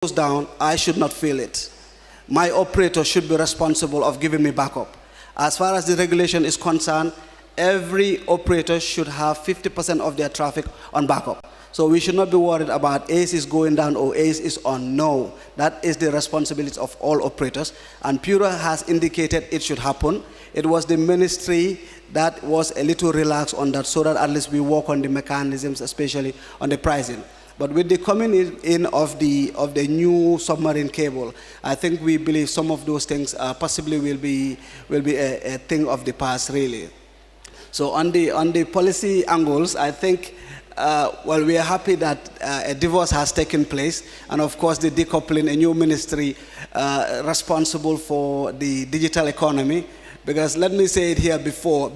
goes down, I should not feel it. My operator should be responsible of giving me backup. As far as the regulation is concerned, every operator should have 50% of their traffic on backup. So we should not be worried about ACE is going down or ACE is on. No, that is the responsibility of all operators. And Pura has indicated it should happen. It was the ministry that was a little relaxed on that so that at least we work on the mechanisms, especially on the pricing. But with the coming in of the new submarine cable, I think we believe some of those things possibly will be a thing of the past, really. So on the policy angles, I think well, we are happy that a divorce has taken place, and of course the decoupling, a new ministry responsible for the digital economy. Because let me say it here before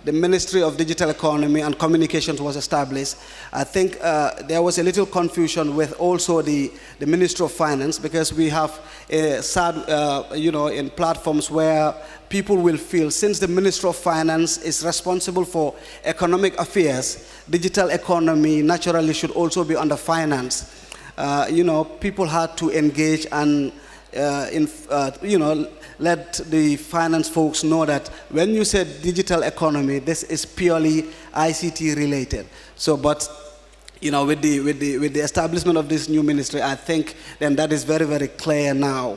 the Ministry of Digital Economy and Communications was established, I think there was a little confusion with also the Ministry of Finance, because we have a sad, in platforms where people will feel since the Ministry of Finance is responsible for economic affairs, digital economy naturally should also be under finance. People had to engage and let the finance folks know that when you said digital economy, this is purely ICT related. So, but with the establishment of this new ministry, I think then that is very, very clear now.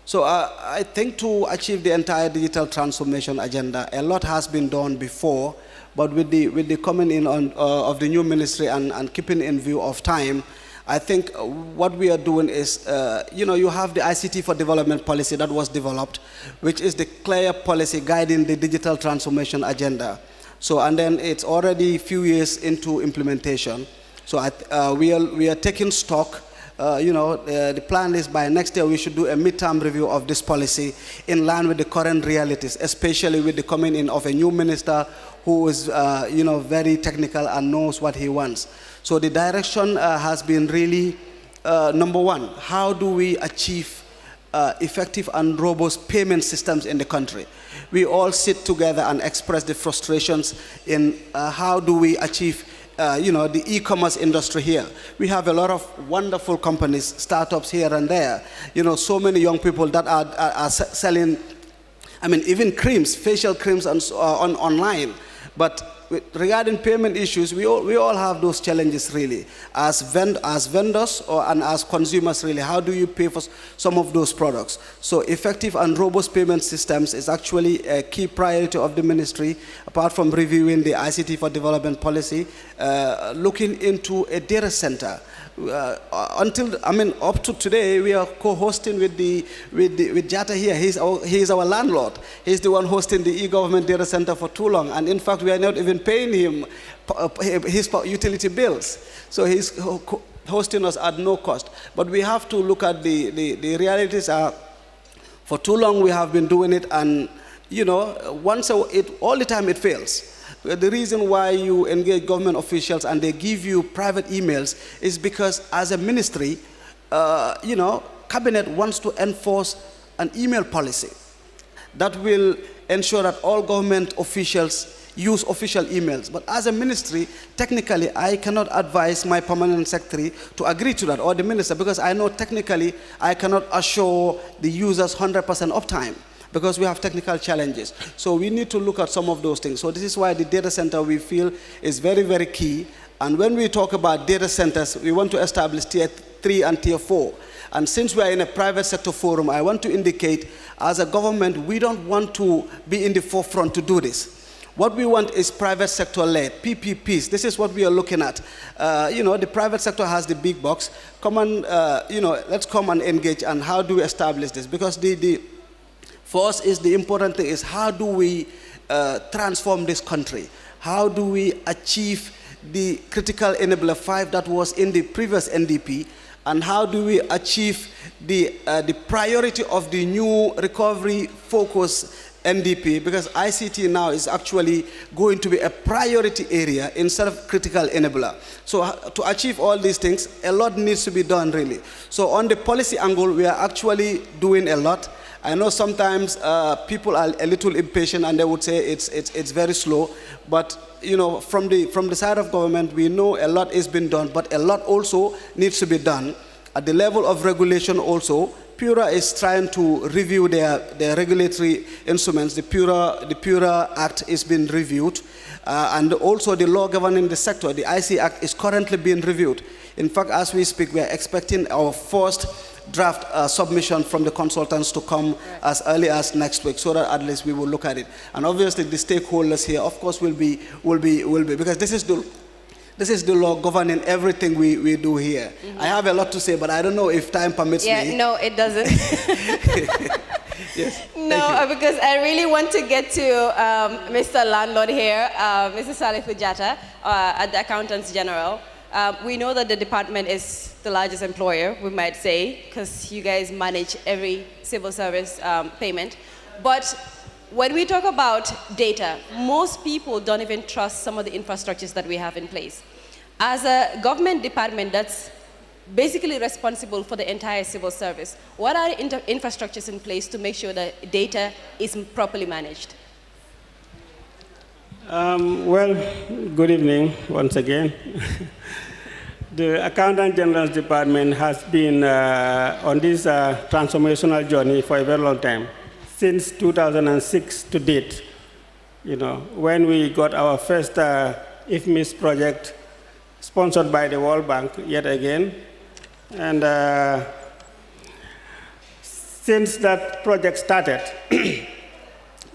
So I think to achieve the entire digital transformation agenda, a lot has been done before, but with the coming in of the new ministry and keeping in view of time, I think what we are doing is, you have the ICT for Development policy that was developed, which is the clear policy guiding the digital transformation agenda. So, and then it's already a few years into implementation. So we are taking stock. The plan is by next year we should do a midterm review of this policy in line with the current realities, especially with the coming in of a new minister who is, very technical and knows what he wants. So the direction has been really, number one, how do we achieve effective and robust payment systems in the country? We all sit together and express the frustrations in how do we achieve the e-commerce industry here. We have a lot of wonderful companies, startups here and there. So many young people that are selling, even creams, facial creams and online. But regarding payment issues, we all have those challenges really. As vendors and as consumers really, how do you pay for some of those products? So effective and robust payment systems is actually a key priority of the ministry, apart from reviewing the ICT for Development policy, looking into a data center. Up to today, we are co-hosting with Jata here. He's our landlord. He's the one hosting the e-government data center for too long, and in fact, we are not even paying him his utility bills. So he's hosting us at no cost. But we have to look at the realities. For too long, we have been doing it, and all the time it fails. The reason why you engage government officials and they give you private emails is because as a ministry, cabinet wants to enforce an email policy that will ensure that all government officials use official emails. But as a ministry, technically, I cannot advise my permanent secretary to agree to that, or the minister, because I know technically I cannot assure the users 100% uptime, because we have technical challenges. So we need to look at some of those things. So this is why the data center we feel is very, very key. And when we talk about data centers, we want to establish tier 3 and tier 4. And since we are in a private sector forum, I want to indicate as a government, we don't want to be in the forefront to do this. What we want is private sector-led, PPPs. This is what we are looking at. The private sector has the big box. Come on, let's come and engage. And how do we establish this? Because for us, the important thing is how do we transform this country? How do we achieve the critical enabler 5 that was in the previous NDP? And how do we achieve the priority of the new recovery focus NDP? Because ICT now is actually going to be a priority area instead of critical enabler. So to achieve all these things, a lot needs to be done really. So on the policy angle, we are actually doing a lot. I know sometimes people are a little impatient and they would say it's very slow, but from the side of government, we know a lot is being done, but a lot also needs to be done. At the level of regulation also, PURA is trying to review their regulatory instruments. The PURA Act is being reviewed, and also the law governing the sector, the IC Act, is currently being reviewed. In fact, as we speak, we are expecting our first draft submission from the consultants to come as early as next week, so that at least we will look at it. And obviously, the stakeholders here, of course, will be because this is the law governing everything we do here. I have a lot to say, but I don't know if time permits me. Yeah, no, it doesn't. Yes. No, because I really want to get to Mr. Landlord here, Mr. Salih Fujata, at the Accountants General. We know that the department is the largest employer, we might say, because you guys manage every civil service payment. But when we talk about data, most people don't even trust some of the infrastructures that we have in place. As a government department that's basically responsible for the entire civil service, what are the infrastructures in place to make sure that data is properly managed? Well, good evening once again. The Accountant General's Department has been on this transformational journey for a very long time, since 2006 to date. You know, when we got our first IFMIS project sponsored by the World Bank yet again, and since that project started,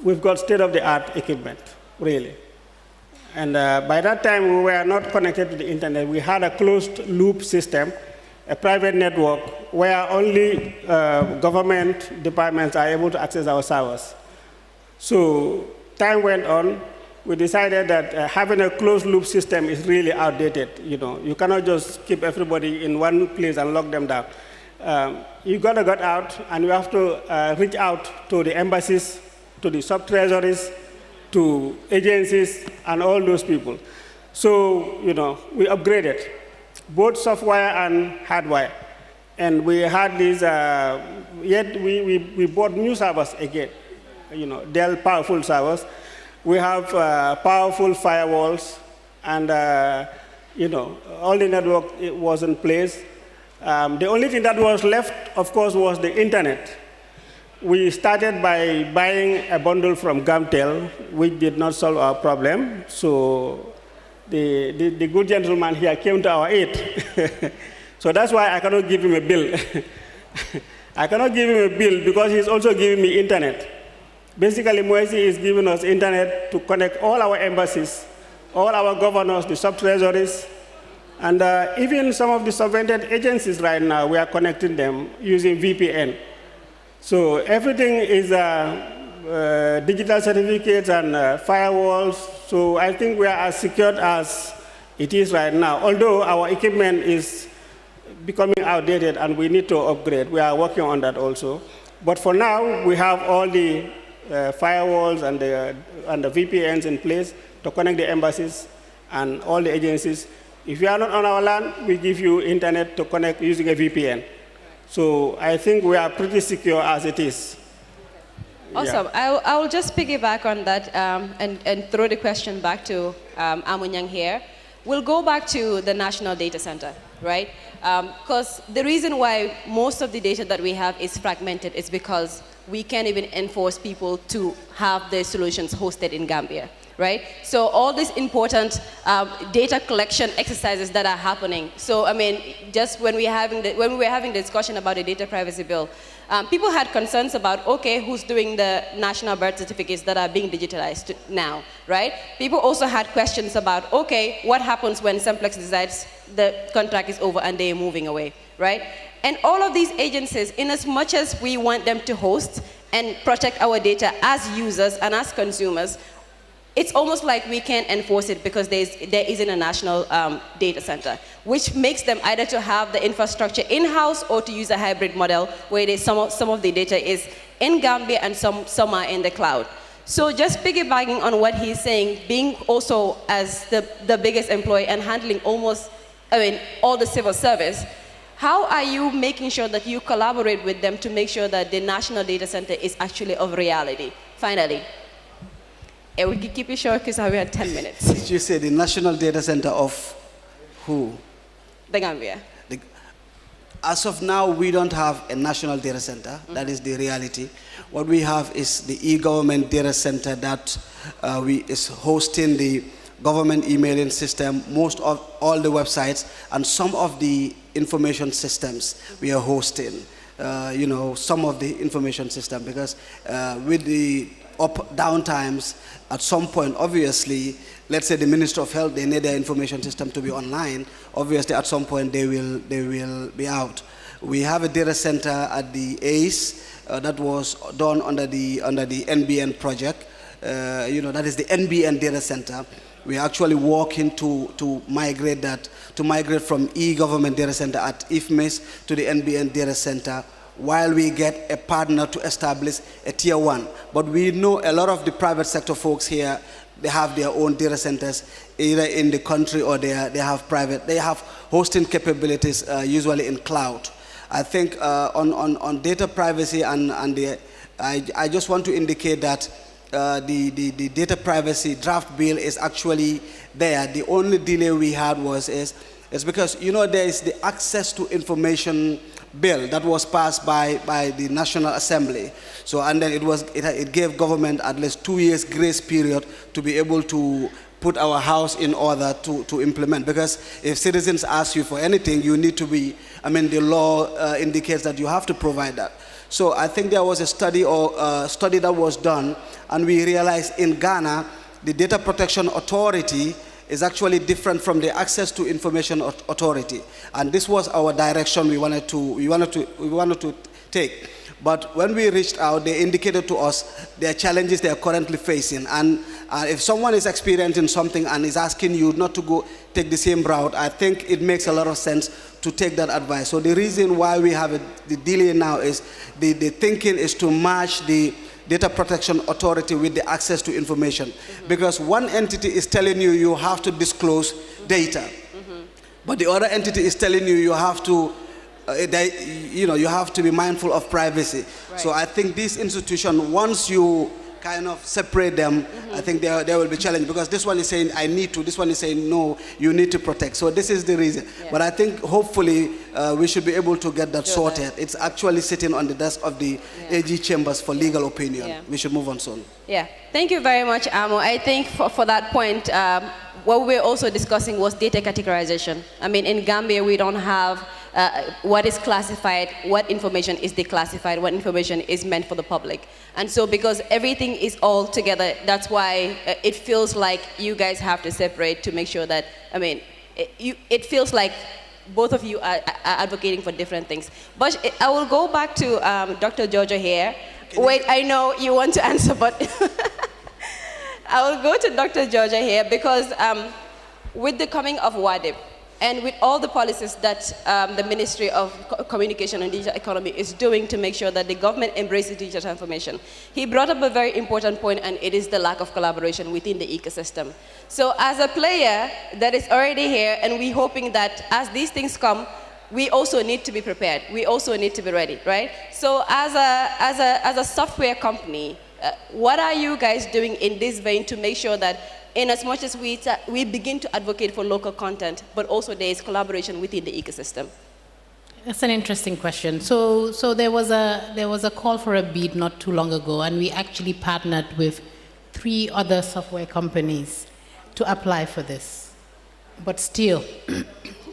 we've got state-of-the-art equipment, really. And by that time, we were not connected to the internet. We had a closed-loop system, a private network, where only government departments are able to access our servers. So time went on. We decided that having a closed-loop system is really outdated. You know, you cannot just keep everybody in one place and lock them down. You got to get out, and you have to reach out to the embassies, to the sub-treasuries, to agencies, and all those people. So, you know, we upgraded both software and hardware. And we had these, yet we bought new servers again, you know, Dell powerful servers. We have powerful firewalls, and, you know, all the network was in place. The only thing that was left, of course, was the internet. We started by buying a bundle from Gamtel, which did not solve our problem. So the good gentleman here came to our aid. So that's why I cannot give him a bill. I cannot give him a bill because he's also giving me internet. Basically, Moesi is giving us internet to connect all our embassies, all our governors, the sub-treasuries, and even some of the subvented agencies right now, we are connecting them using VPN. So everything is digital certificates and firewalls. So I think we are as secured as it is right now. Although our equipment is becoming outdated and we need to upgrade. We are working on that also. But for now, we have all the firewalls and the VPNs in place to connect the embassies and all the agencies. If you are not on our land, we give you internet to connect using a VPN. So I think we are pretty secure as it is. Awesome. Yeah. I will just piggyback on that and throw the question back to Amunyang here. We'll go back to the National Data Center, right? Because the reason why most of the data that we have is fragmented is because we can't even enforce people to have their solutions hosted in Gambia. Right? So all these important data collection exercises that are happening. So I mean, just when we were having the discussion about the data privacy bill, people had concerns about, okay, who's doing the national birth certificates that are being digitalized now, right? People also had questions about, okay, what happens when Simplex decides the contract is over and they're moving away, right? And all of these agencies, in as much as we want them to host and protect our data as users and as consumers, it's almost like we can't enforce it because there isn't a national data center, which makes them either to have the infrastructure in-house or to use a hybrid model where some of the data is in Gambia and some are in the cloud. So just piggybacking on what he's saying, being also as the biggest employee and handling almost, all the civil service, how are you making sure that you collaborate with them to make sure that the national data center is actually of reality? Finally. We can keep it short because we had 10 minutes. Did you say the national data center of who? The Gambia. As of now, we don't have a national data center. That is the reality. What we have is the e-government data center that is hosting the government emailing system, most of all the websites, and some of the information systems we are hosting. Some of the information system, because with the down times, at some point, obviously, let's say the Minister of Health, they need their information system to be online. Obviously, at some point, they will be out. We have a data center at the ACE that was done under the NBN project. That is the NBN data center. We are actually working to migrate that, to migrate from e-government data center at IFMIS to the NBN data center, while we get a partner to establish a tier 1. But we know a lot of the private sector folks here, they have their own data centers, either in the country or they have hosting capabilities, usually in cloud. I think on data privacy I just want to indicate that the data privacy draft bill is actually there. The only delay we had is because there is the access to information bill that was passed by the National Assembly. So, and then it gave government at least 2 years grace period to be able to put our house in order to implement. Because if citizens ask you for anything, you need to be, the law indicates that you have to provide that. So I think there was a study that was done, and we realized in Ghana, the Data Protection Authority is actually different from the Access to Information Authority, and this was our direction we wanted to take. But when we reached out, they indicated to us their challenges they are currently facing, and if someone is experiencing something and is asking you not to go take the same route, I think it makes a lot of sense to take that advice. So the reason why we have the delay now is the thinking is to match the Data Protection Authority with the access to information. Because one entity is telling you you have to disclose data, but the other entity is telling you you have to you have to be mindful of privacy. Right. So I think this institution, once you kind of separate them, I think there will be challenge, because this one is saying I need to, this one is saying no, you need to protect. So this is the reason. Yeah. But I think hopefully we should be able to get that sorted. It's actually sitting on the desk of the AG chambers for legal opinion. Yeah. We should move on soon. Yeah. Thank you very much, Amo. I think for that point, what we were also discussing was data categorization. In Gambia, we don't have what is classified, what information is declassified, what information is meant for the public. And so because everything is all together, that's why it feels like you guys have to separate to make sure that, it feels like both of you are advocating for different things. But I will go back to Dr. Georgia here. Wait, I know you want to answer, but I will go to Dr. Georgia here, because with the coming of WADIP, and with all the policies that the Ministry of Communication and Digital Economy is doing to make sure that the government embraces digital transformation, he brought up a very important point, and it is the lack of collaboration within the ecosystem. So as a player that is already here, and we're hoping that as these things come, we also need to be prepared. We also need to be ready, right? So as a software company, what are you guys doing in this vein to make sure that in as much as we begin to advocate for local content, but also there is collaboration within the ecosystem? That's an interesting question. So there was a call for a bid not too long ago, and we actually partnered with 3 other software companies to apply for this. But still,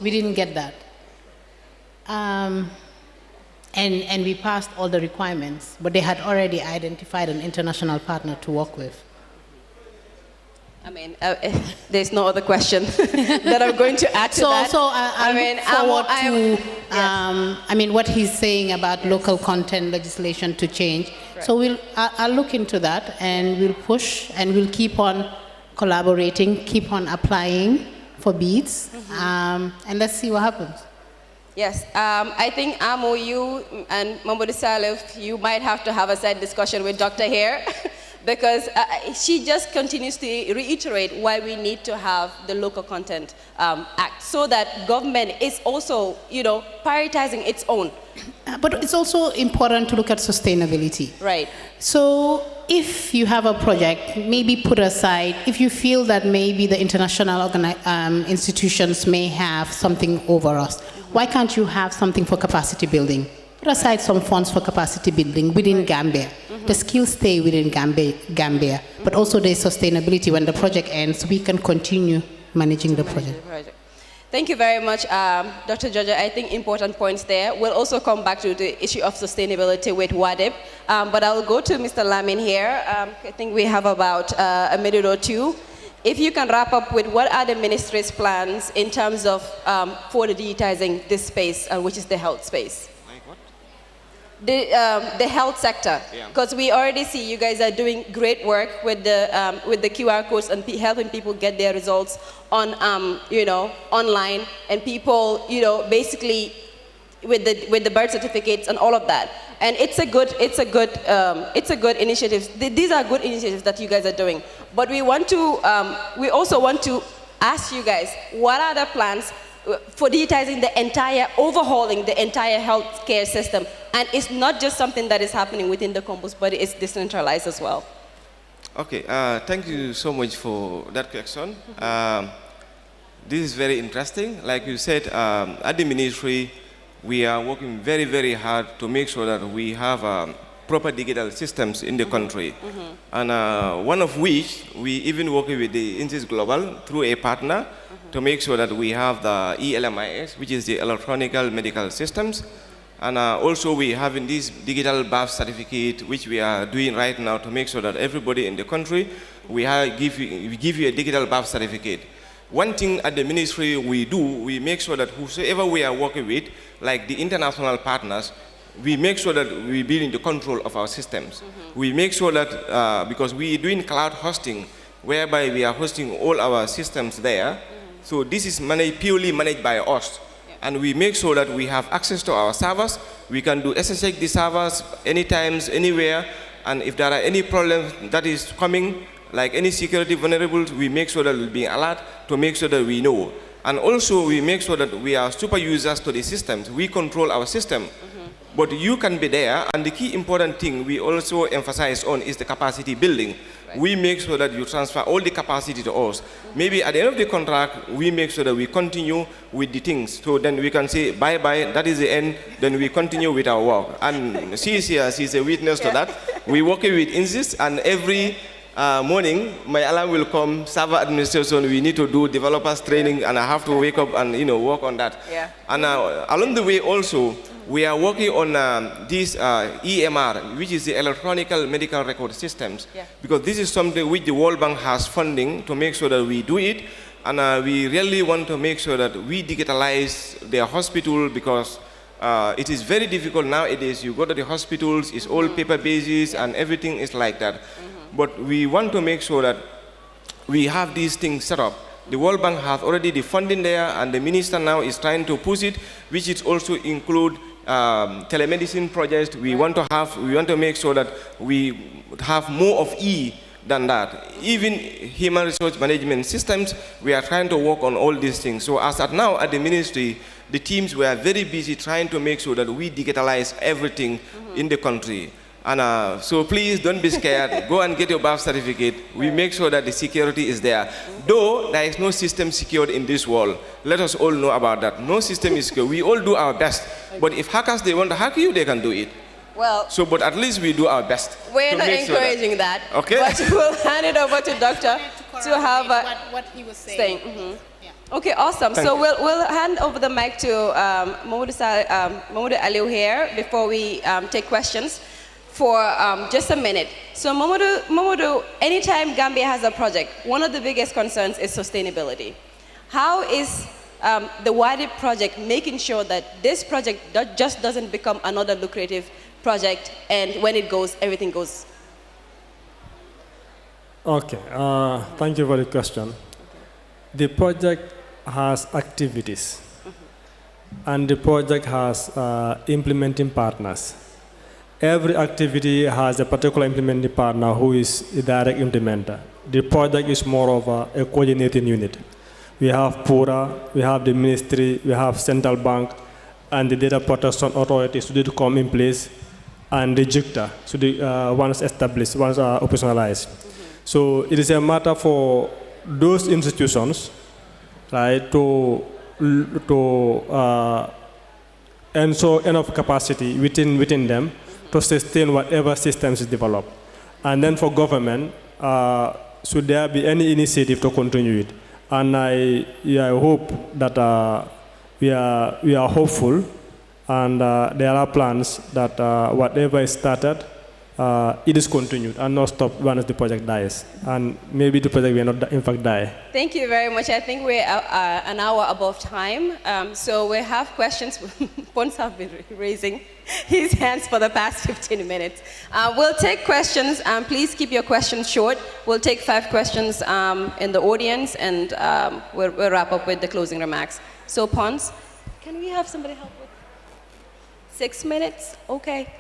we didn't get that. And we passed all the requirements, but they had already identified an international partner to work with. There's no other question that I'm going to add to that. So what he's saying about local content legislation to change. Right. So I'll look into that, and we'll push, and we'll keep on collaborating, keep on applying for bids, and let's see what happens. Yes, I think Amo, you and Mamadou Salif, you might have to have a side discussion with Dr. here. because she just continues to reiterate why we need to have the Local Content Act, so that government is also, prioritizing its own. But it's also important to look at sustainability. Right. So if you have a project, maybe put aside, if you feel that maybe the international institutions may have something over us, why can't you have something for capacity building? Put aside some funds for capacity building within Gambia. The skills stay within Gambia, but also there's sustainability. When the project ends, we can continue managing the project. Thank you very much, Dr. Georgia. I think important points there. We'll also come back to the issue of sustainability with WADIP, but I'll go to Mr. Lamin here. I think we have about a minute or two. If you can wrap up with what are the ministry's plans in terms of for digitizing this space, which is the health space? The health sector, because we already see you guys are doing great work with the QR codes and helping people get their results on online, and people basically with the birth certificates and all of that, and it's a good initiative. These are good initiatives that you guys are doing, but we also want to ask you guys, what are the plans for digitizing overhauling the entire healthcare system? And it's not just something that is happening within the campus, but it's decentralized as well. Okay, thank you so much for that question. This is very interesting. Like you said, at the ministry, we are working very, very hard to make sure that we have proper digital systems in the country. And one of which, we even working with the INSIS Global through a partner to make sure that we have the ELMIS, which is the electronic medical systems. And also we have in this digital birth certificate, which we are doing right now to make sure that everybody in the country, we give you a digital birth certificate. One thing at the ministry we do, we make sure that whosoever we are working with, like the international partners, we make sure that we be in the control of our systems. We make sure that, because we are doing cloud hosting, whereby we are hosting all our systems there, so this is purely managed by us. And we make sure that we have access to our servers. We can do SSH the servers anytime, anywhere. And if there are any problems that is coming, like any security vulnerables, we make sure that we'll be alert to make sure that we know. And also we make sure that we are super users to the systems. We control our system. But you can be there, and the key important thing we also emphasize on is the capacity building. Right. We make sure that you transfer all the capacity to us. Maybe at the end of the contract, we make sure that we continue with the things. So then we can say, bye-bye, that is the end, then we continue with our work. And she is here, she's a witness to that. We work with INSIS, and every morning, my alarm will come, server administration, we need to do developers training, and I have to wake up and work on that. Yeah. And along the way also, we are working on this EMR, which is the electronic medical record systems, because this is something which the World Bank has funding to make sure that we do it, and we really want to make sure that we digitalize their hospital, because it is very difficult nowadays. You go to the hospitals, it's all paper basis, and everything is like that. But we want to make sure that we have these things set up. The World Bank has already the funding there, and the minister now is trying to push it, which is also include telemedicine projects. We want to make sure that we have more of E than that. Even human resource management systems, we are trying to work on all these things. So as at now at the ministry, the teams were very busy trying to make sure that we digitalize everything in the country. And so please don't be scared. Go and get your birth certificate. We make sure that the security is there. Though there is no system secured in this world, let us all know about that. No system is secure. We all do our best. But if hackers, they want to hack you, they can do it. Well, so, but at least we do our best. We're not encouraging that. Okay. But we'll hand it over to Doctor to have what he was saying. Okay, awesome. So we'll hand over the mic to Mamoudou Aliou here before we take questions for just a minute. So Mamoudou, anytime Gambia has a project, one of the biggest concerns is sustainability. How is the WADIP project making sure that this project just doesn't become another lucrative project, and when it goes, everything goes? Okay, thank you for the question. The project has activities, and the project has implementing partners. every activity has a particular implementing partner who is a direct implementer. The project is more of a coordinating unit. We have PURA, we have the ministry, we have central bank, and the data protection authorities to come in place, and the JICTA, so once established, once operationalized. So it is a matter for those institutions, right, to ensure enough capacity within them to sustain whatever systems is developed. And then for government, should there be any initiative to continue it? And I hope that we are hopeful, and there are plans that whatever is started, it is continued and not stopped once the project dies. And maybe the project will not, in fact, die. Thank you very much. I think we're an hour above time. So we have questions. Pons have been raising his hands for the past 15 minutes. We'll take questions. Please keep your questions short. We'll take 5 questions in the audience, and we'll wrap up with the closing remarks. So Pons, can we have somebody help with 6 minutes? Okay.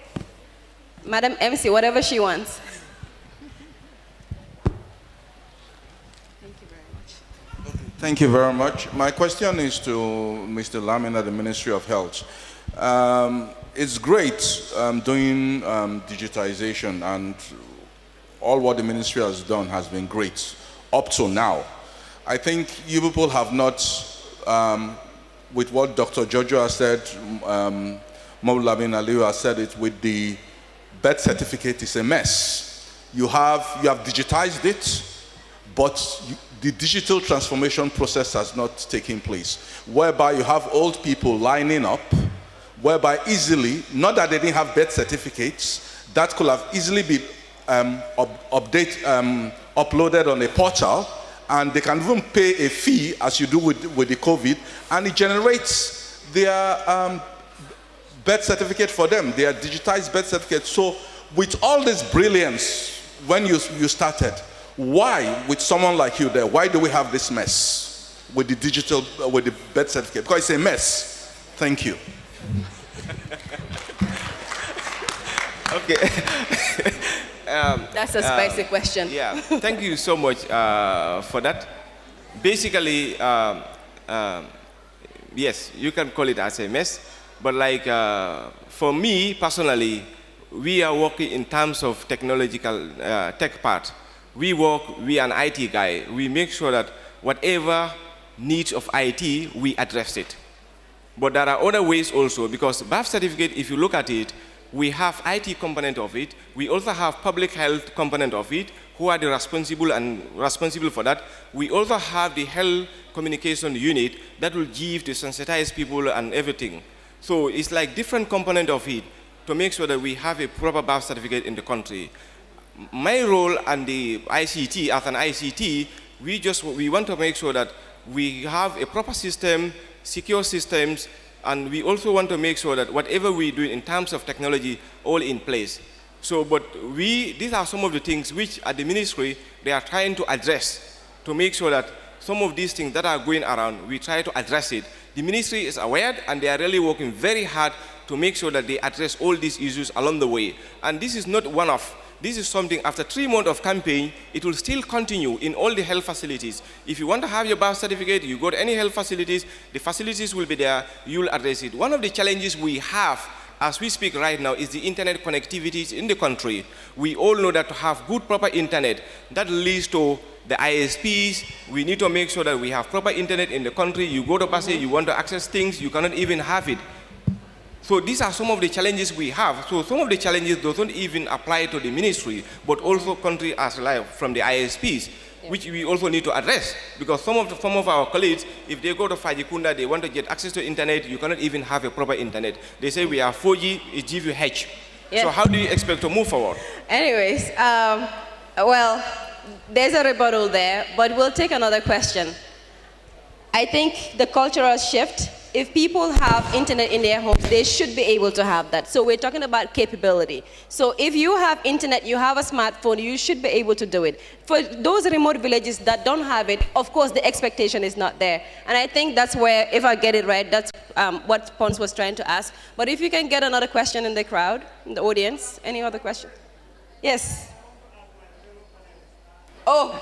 Madam MC, whatever she wants. Thank you very much. My question is to Mr. Lamina, the Ministry of Health. It's great doing digitization, and all what the ministry has done has been great up to now. I think you people have not, with what Dr. Jojo has said, Maulabin Aliyu has said it, with the birth certificate is a mess. You have digitized it, but the digital transformation process has not taken place, whereby you have old people lining up, whereby easily, not that they didn't have birth certificates, that could have easily been uploaded on a portal, and they can even pay a fee, as you do with the COVID, and it generates their birth certificate for them, their digitized birth certificate. So with all this brilliance, when you started, why, with someone like you there, why do we have this mess with the digital, with the birth certificate? Because it's a mess. Thank you. Okay. That's a spicy question. Yeah, thank you so much for that. Basically, yes, you can call it as a mess, but like for me personally, we are working in terms of technological tech part. We are an IT guy. We make sure that whatever needs of IT, we address it. But there are other ways also, because birth certificate, if you look at it, we have IT component of it. We also have public health component of it, who are the responsible for that. We also have the health communication unit that will give to sensitize people and everything. So it's like different component of it to make sure that we have a proper birth certificate in the country. My role and the ICT, as an ICT, we want to make sure that we have a proper system, secure systems, and we also want to make sure that whatever we do in terms of technology, all in place. So, but these are some of the things which at the ministry, they are trying to address to make sure that some of these things that are going around, we try to address it. The ministry is aware, and they are really working very hard to make sure that they address all these issues along the way. And this is not one-off. This is something, after 3 months of campaign, it will still continue in all the health facilities. If you want to have your birth certificate, you go to any health facilities, the facilities will be there, you'll address it. One of the challenges we have as we speak right now is the internet connectivity in the country. We all know that to have good, proper internet, that leads to the ISPs. We need to make sure that we have proper internet in the country. You go to Passy, you want to access things, you cannot even have it. So these are some of the challenges we have. So some of the challenges don't even apply to the ministry, but also country as well from the ISPs, which we also need to address. Because some of our colleagues, if they go to Fajikunda, they want to get access to internet, you cannot even have a proper internet. They say we are 4G, it gives you H. Yeah. So how do you expect to move forward? Anyways, well, there's a rebuttal there, but we'll take another question. I think the cultural shift if people have internet in their homes, they should be able to have that. So we're talking about capability. So if you have internet, you have a smartphone, you should be able to do it. For those remote villages that don't have it, of course, the expectation is not there. And I think that's where, if I get it right, that's what Pons was trying to ask. But if you can get another question in the crowd, in the audience, any other question? Yes. Oh.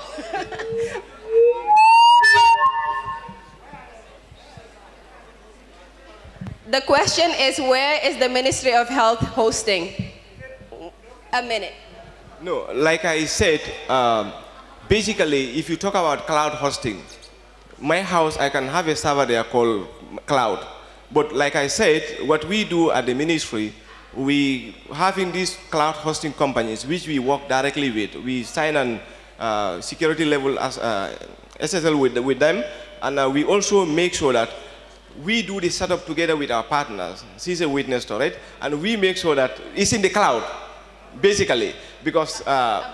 The question is, where is the Ministry of Health hosting? A minute. No, like I said, basically, if you talk about cloud hosting, my house, I can have a server there called cloud. But like I said, what we do at the ministry, we having these cloud hosting companies, which we work directly with. We sign an security level as SSL with them, and we also make sure that we do the setup together with our partners. She's a witness to it, and we make sure that it's in the cloud, basically, because no,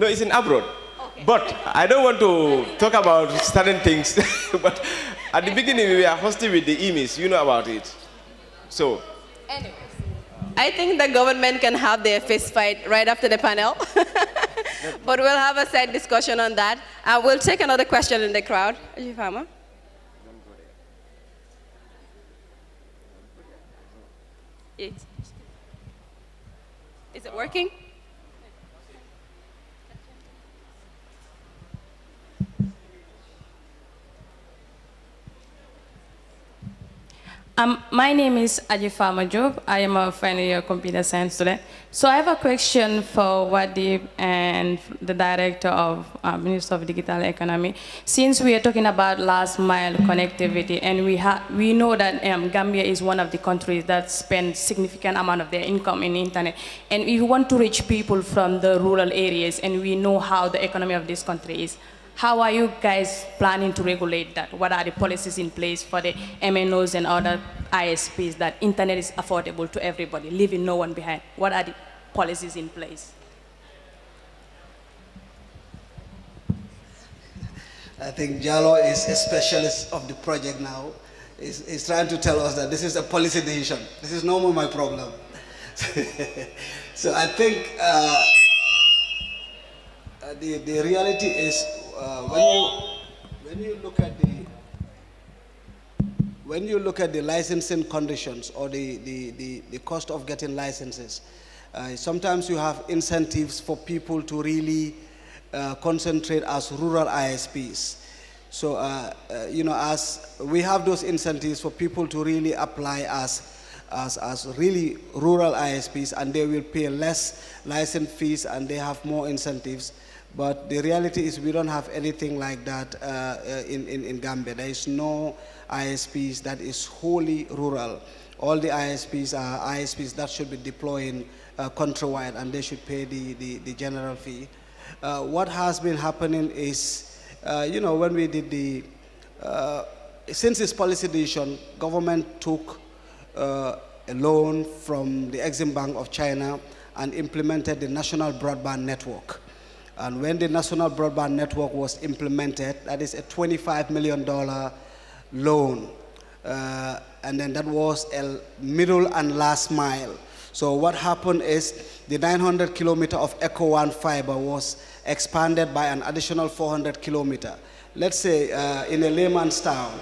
it's in abroad. Okay. But I don't want to talk about certain things. But at the beginning, we are hosting with the EMIS. You know about it. So. Anyways, I think the government can have their fist fight right after the panel. But we'll have a side discussion on that. We'll take another question in the crowd. Ajifama? Is it working? My name is Ajifama Job. I am a final year computer science student. So I have a question for Wadib and the director of Minister of Digital Economy. Since we are talking about last mile connectivity, and we know that Gambia is one of the countries that spend significant amount of their income in internet, and we want to reach people from the rural areas, and we know how the economy of this country is. How are you guys planning to regulate that? What are the policies in place for the MNOs and other ISPs that internet is affordable to everybody, leaving no one behind? What are the policies in place? I think Jalo is a specialist of the project now. He's trying to tell us that this is a policy decision. This is no more my problem. So I think the reality is when you look at the licensing conditions or the cost of getting licenses, sometimes you have incentives for people to really concentrate as rural ISPs. So as we have those incentives for people to really apply as really rural ISPs, and they will pay less license fees and they have more incentives. But the reality is we don't have anything like that in Gambia. There is no ISPs that is wholly rural. All the ISPs are ISPs that should be deploying countrywide, and they should pay the general fee. What has been happening is, when we did since this policy decision, government took a loan from the Exim Bank of China and implemented the National Broadband Network. And when the National Broadband Network was implemented, that is a $25 million loan. And then that was a middle and last mile. So what happened is the 900 kilometer of Echo One fiber was expanded by an additional 400 kilometer. Let's say in a layman's town,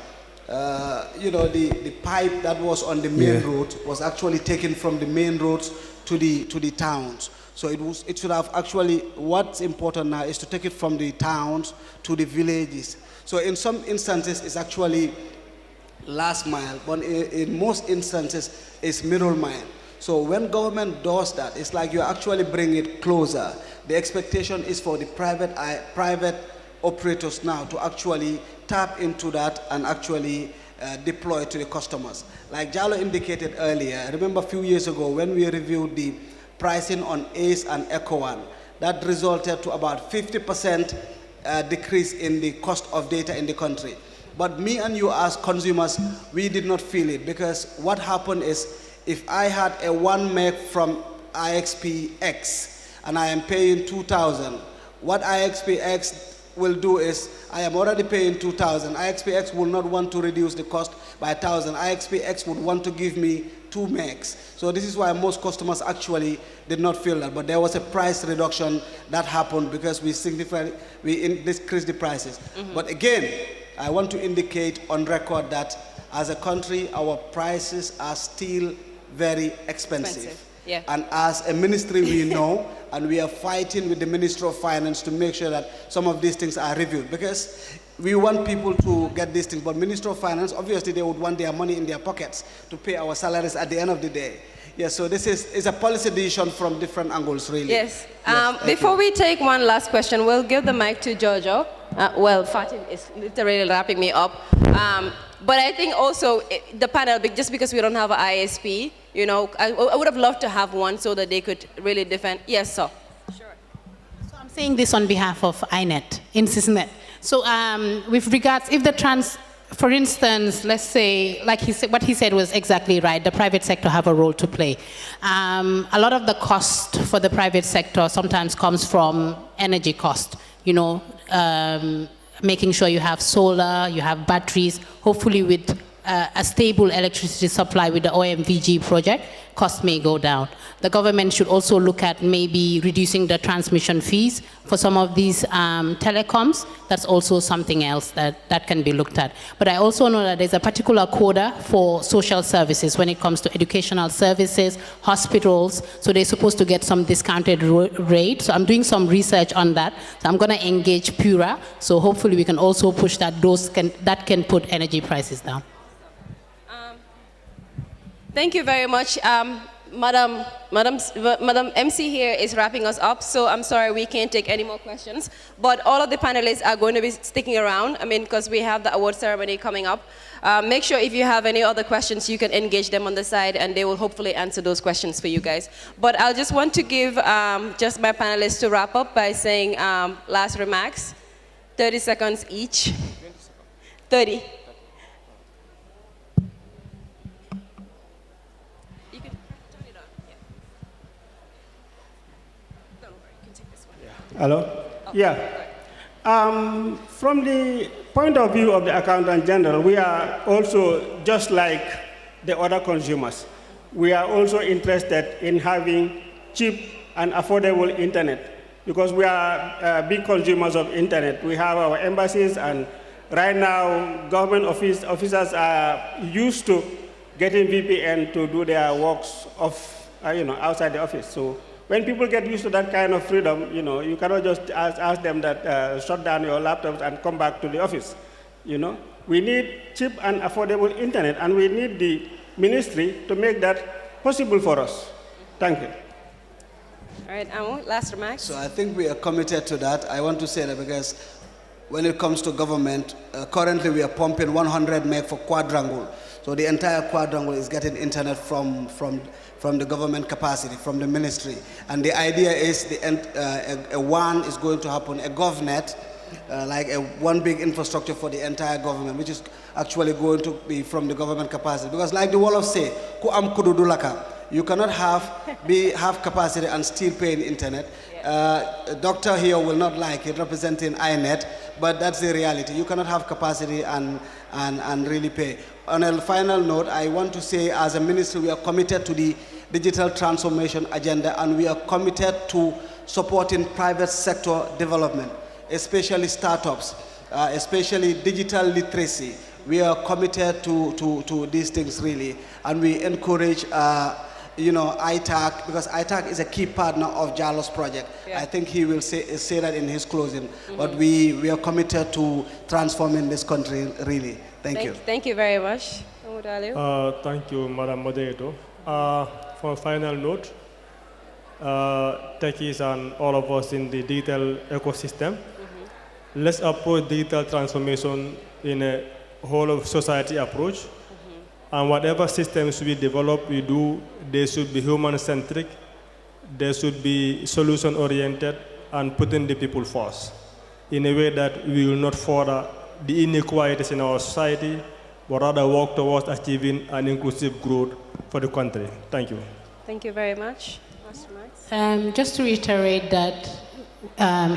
the pipe that was on the main road was actually taken from the main roads to the towns. So it should have actually, what's important now is to take it from the towns to the villages. So in some instances, it's actually last mile, but in most instances, it's middle mile. So when government does that, it's like you actually bring it closer. The expectation is for the private operators now to actually tap into that and actually deploy it to the customers. Like Jalo indicated earlier, remember a few years ago when we reviewed the pricing on ACE and Echo One, that resulted to about 50% decrease in the cost of data in the country. But me and you as consumers, we did not feel it, because what happened is, if I had a 1 meg from IXP X and I am paying 2,000, what IXP X will do is, I am already paying 2,000. IXP X will not want to reduce the cost by 1,000. IXPX would want to give me 2 megs. So this is why most customers actually did not feel that. But there was a price reduction that happened because we increased the prices. But again, I want to indicate on record that as a country, our prices are still very expensive. Yeah. And as a ministry, we know, and we are fighting with the Ministry of Finance to make sure that some of these things are reviewed, because we want people to get these things, but Ministry of Finance, obviously they would want their money in their pockets to pay our salaries at the end of the day. Yes, so this is a policy decision from different angles, really. Yes. Before we take one last question, we'll give the mic to Jojo. Well, Fatin is literally wrapping me up. But I think also the panel, just because we don't have an ISP, you know, I would have loved to have one so that they could really defend. Yes, sir. Sure. So I'm saying this on behalf of INET, INSISNET. So with regards, if the for instance, let's say, like he said, what he said was exactly right. The private sector have a role to play. A lot of the cost for the private sector sometimes comes from energy cost, you know, making sure you have solar, you have batteries, hopefully with a stable electricity supply with the OMVG project, costs may go down. The government should also look at maybe reducing the transmission fees for some of these telecoms. That's also something else that can be looked at. But I also know that there's a particular quota for social services when it comes to educational services, hospitals, so they're supposed to get some discounted rate. So I'm doing some research on that. So I'm gonna engage Pura, so hopefully we can also push that, that can put energy prices down. Thank you very much. Madam MC here is wrapping us up, so I'm sorry we can't take any more questions. But all of the panelists are going to be sticking around, I mean, because we have the award ceremony coming up. Make sure if you have any other questions, you can engage them on the side, and they will hopefully answer those questions for you guys. But I'll just want to give just my panelists to wrap up by saying last remarks, 30 seconds each. 30. Hello? Yeah. From the point of view of the Accountant General, we are also just like the other consumers. We are also interested in having cheap and affordable internet because we are big consumers of internet. We have our embassies, and right now government officers are used to getting VPN to do their works outside the office. So when people get used to that kind of freedom, you cannot just ask them that shut down your laptops and come back to the office. We need cheap and affordable internet, and we need the ministry to make that possible for us. Thank you. All right, Amu, last remarks. So I think we are committed to that. I want to say that because when it comes to government, currently we are pumping 100 meg for quadrangle. So the entire quadrangle is getting internet from the government capacity, from the ministry. And the idea is a WAN is going to happen, a GovNet, like one big infrastructure for the entire government, which is actually going to be from the government capacity. Because like the Wolof say, ku am kudu dulaka. You cannot have capacity and still pay in internet. A doctor here will not like it, representing INET, but that's the reality. You cannot have capacity and really pay. On a final note, I want to say as a ministry, we are committed to the digital transformation agenda, and we are committed to supporting private sector development, especially startups, especially digital literacy. We are committed to these things really, and we encourage ITAG, because ITAG is a key partner of Jallo's project. Yeah. I think he will say that in his closing. But we are committed to transforming this country, really. Thank you. Thank you very much. Thank you, Madam Moderator. For a final note, techies and all of us in the digital ecosystem, let's approach digital transformation in a whole of society approach. And whatever systems we develop, we do, they should be human-centric, they should be solution-oriented, and putting the people first, in a way that we will not further the inequalities in our society, but rather work towards achieving an inclusive growth for the country. Thank you. Thank you very much. Master Max? Just to reiterate that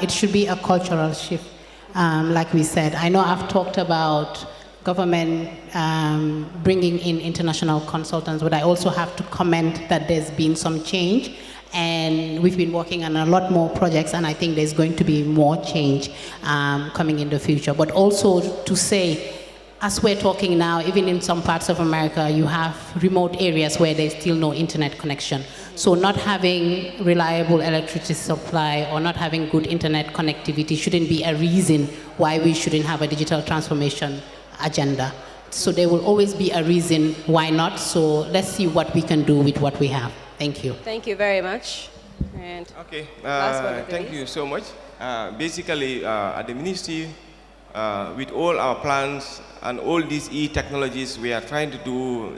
it should be a cultural shift, like we said. I know I've talked about government bringing in international consultants, but I also have to comment that there's been some change, and we've been working on a lot more projects, and I think there's going to be more change coming in the future. But also to say, as we're talking now, even in some parts of America, you have remote areas where there's still no internet connection. So not having reliable electricity supply or not having good internet connectivity shouldn't be a reason why we shouldn't have a digital transformation agenda. So there will always be a reason why not. So let's see what we can do with what we have. Thank you. Thank you very much. And okay, last word of the thank day. you so much. Basically, at the ministry, with all our plans and all these e-technologies we are trying to do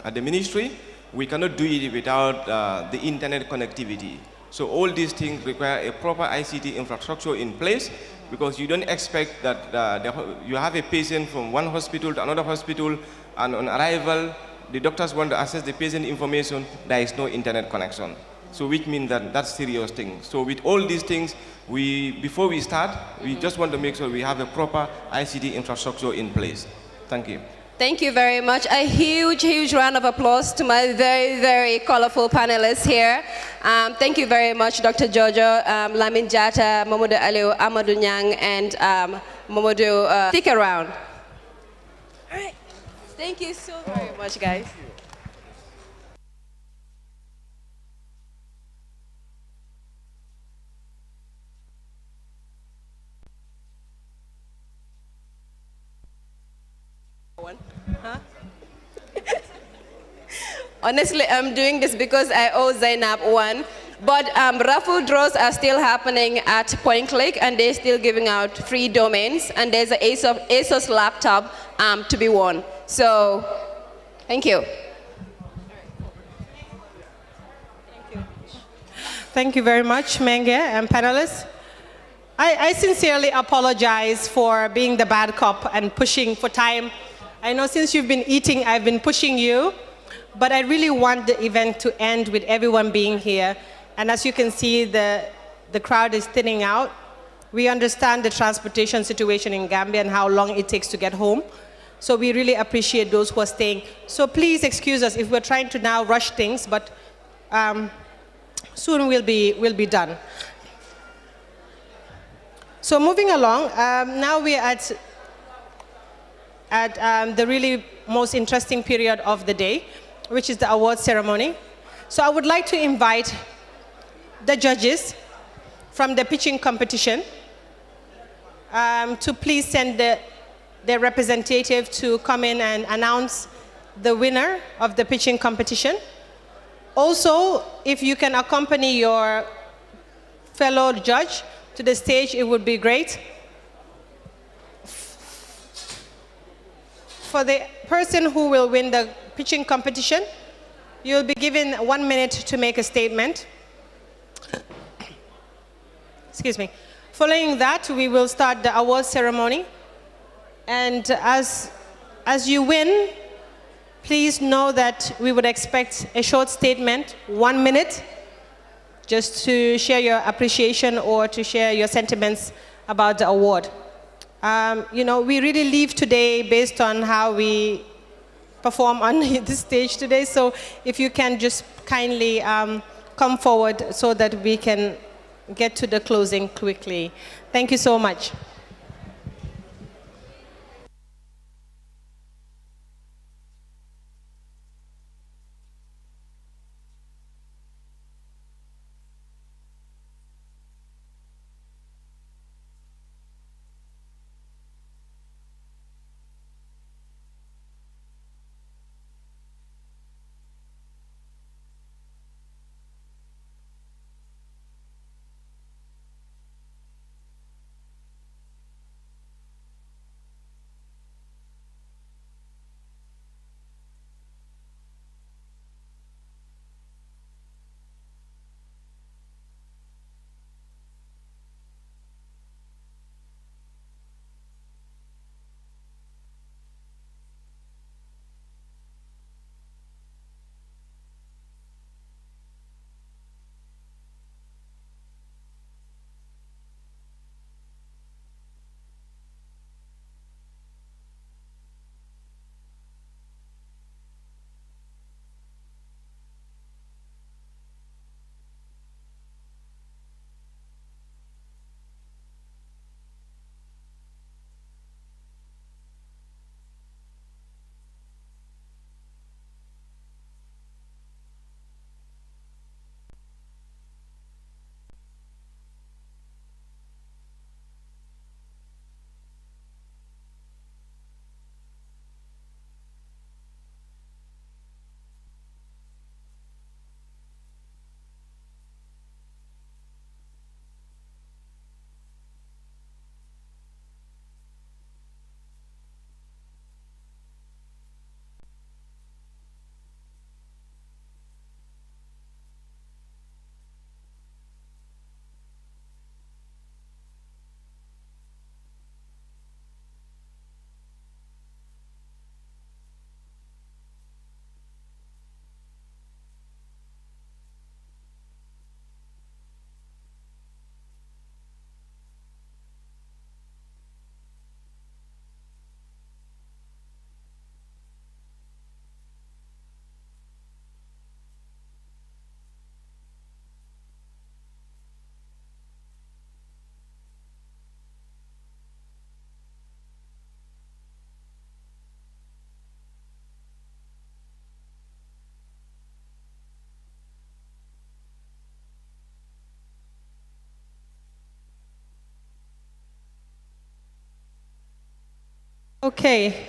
at the ministry, we cannot do it without the internet connectivity. So all these things require a proper ICT infrastructure in place, because you don't expect that you have a patient from one hospital to another hospital, and on arrival, the doctors want to access the patient information, there is no internet connection. So which means that that's serious thing. So with all these things, before we start, we just want to make sure we have a proper ICT infrastructure in place. Thank you. Thank you very much. A huge, huge round of applause to my very, very colorful panelists here. Thank you very much, Dr. Jojo, Lamin Jata, Mamadou Aliou, Amadou Nyang, and Mamadou. Stick around. All right. Thank you so very much, guys. Huh? Honestly, I'm doing this because I owe Zainab one. But raffle draws are still happening at Point Click, and they're still giving out free domains. And there's an ASUS laptop to be won. So, thank you. Thank you very much, Menge and panelists. I sincerely apologize for being the bad cop and pushing for time. I know since you've been eating, I've been pushing you, but I really want the event to end with everyone being here. And as you can see, the crowd is thinning out. We understand the transportation situation in Gambia and how long it takes to get home. So we really appreciate those who are staying. So please excuse us if we're trying to now rush things, but soon we'll be done. So moving along, now we're at the really most interesting period of the day, which is the award ceremony. So I would like to invite the judges from the pitching competition to please send their representative to come in and announce the winner of the pitching competition. Also, if you can accompany your fellow judge to the stage, it would be great. For the person who will win the pitching competition, you'll be given 1 minute to make a statement. Excuse me. Following that, we will start the award ceremony. And as you win, please know that we would expect a short statement, 1 minute, just to share your appreciation or to share your sentiments about the award. You know, we really leave today based on how we perform on this stage today. So if you can just kindly come forward so that we can get to the closing quickly. Thank you so much. Okay.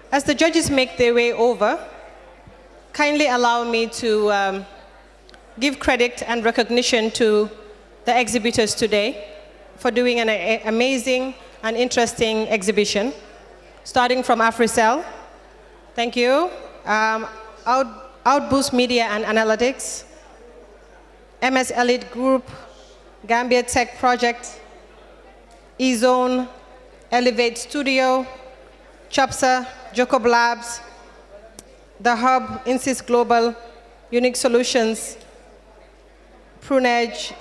As the judges make their way over, kindly allow me to give credit and recognition to the exhibitors today for doing an amazing and interesting exhibition, starting from AfriCell. Thank you. Outboost Media and Analytics, MS Elite Group, Gambia Tech Project, eZone, Elevate Studio, CHOPSA, Jacob Labs, The Hub, Insys Global, Unique Solutions, Prunedge,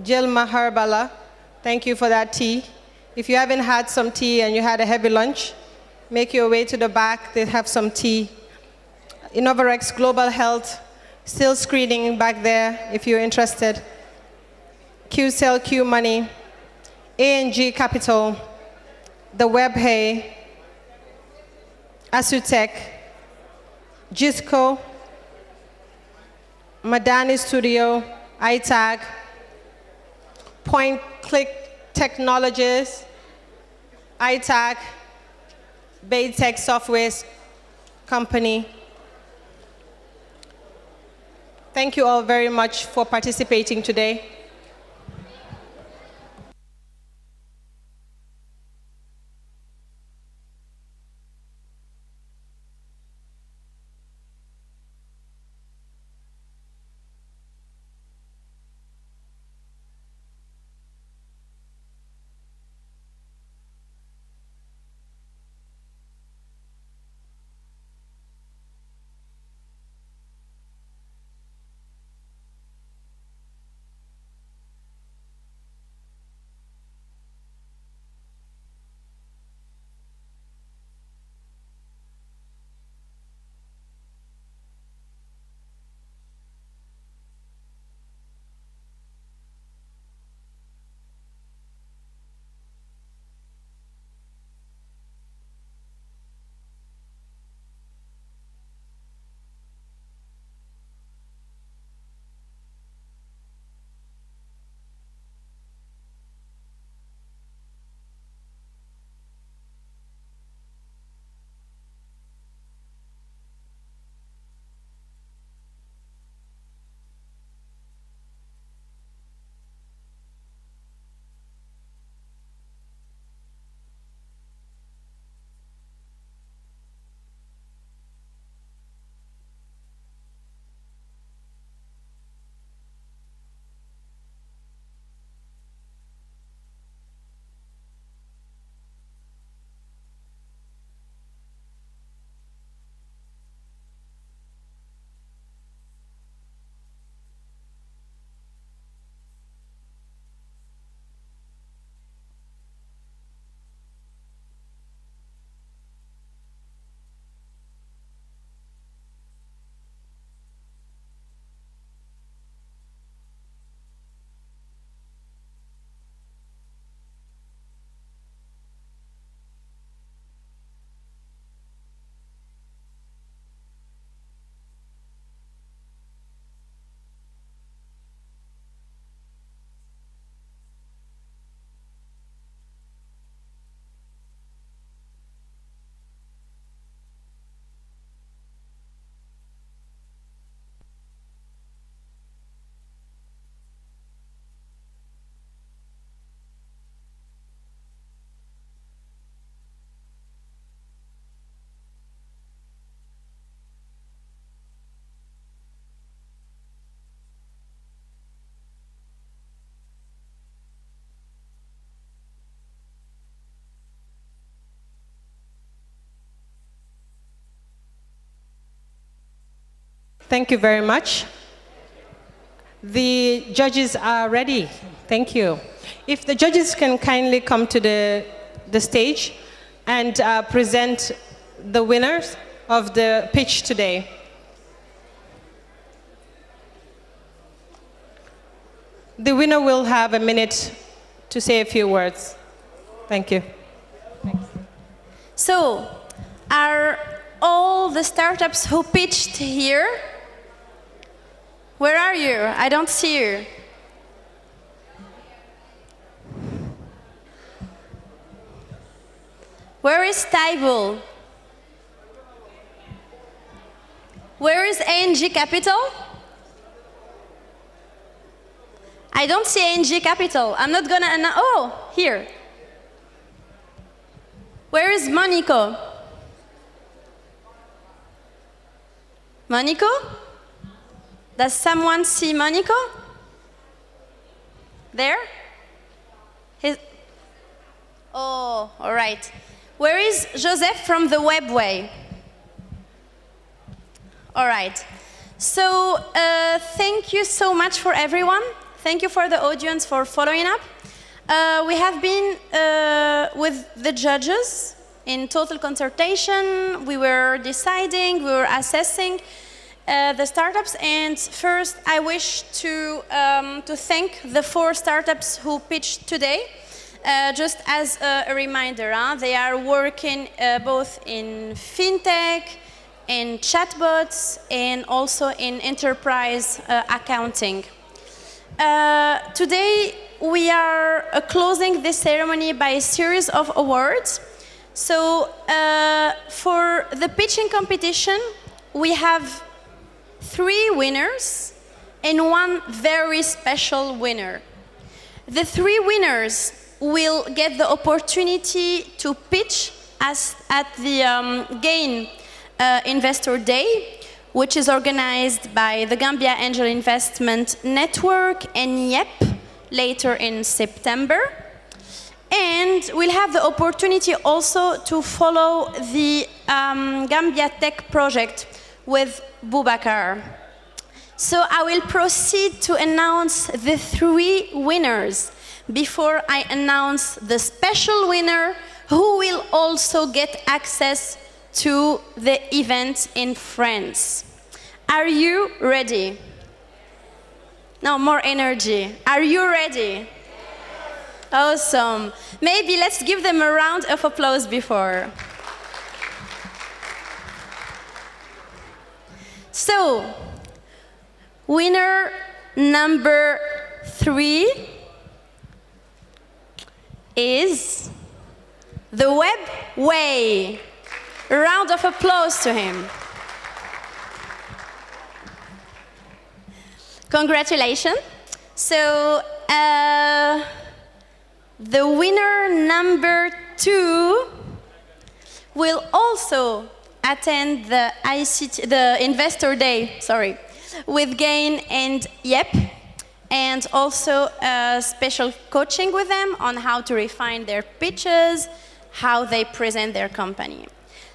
Jilma Harbala. Thank you for that tea. If you haven't had some tea and you had a heavy lunch, make your way to the back. They have some tea. Innoverx Global Health, still screening back there if you're interested. QCell, Q Money, ANG Capital, The WebHey, Asutech, Gisco, Madani Studio, ITAG, Point Click Technologies, ITAG, Baytech Software Company. Thank you all very much for participating today. Thank you very much. The judges are ready. Thank you. If the judges can kindly come to the stage and present the winners of the pitch today. The winner will have a minute to say a few words. Thank you. Thanks. So, are all the startups who pitched here? Where are you? I don't see you. Where is Taibul? Where is ANG Capital? I don't see ANG Capital. I'm not gonna announce. Oh, here. Where is Monico? Monico? Does someone see Monico? There? Oh, all right. Where is Joseph from the Webway? All right. So thank you so much for everyone. Thank you for the audience for following up. We have been with the judges in total consultation. We were deciding, we were assessing the startups. And first, I wish to thank the 4 startups who pitched today. Just as a reminder, they are working both in fintech, in chatbots, and also in enterprise accounting. Today, we are closing this ceremony by a series of awards. So for the pitching competition, we have 3 winners and 1 very special winner. The 3 winners will get the opportunity to pitch at the GAIN Investor Day, which is organized by the Gambia Angel Investment Network and YEP later in September. And we'll have the opportunity also to follow the Gambia Tech project with Boubacar. So I will proceed to announce the 3 winners before I announce the special winner who will also get access to the event in France. Are you ready? No, more energy. Are you ready? Awesome. Maybe let's give them a round of applause before. So, winner number 3 is the Webway. A round of applause to him. Congratulations. So, the winner number 2 will also attend the Investor Day, with GAIN and YEP, and also special coaching with them on how to refine their pitches, how they present their company.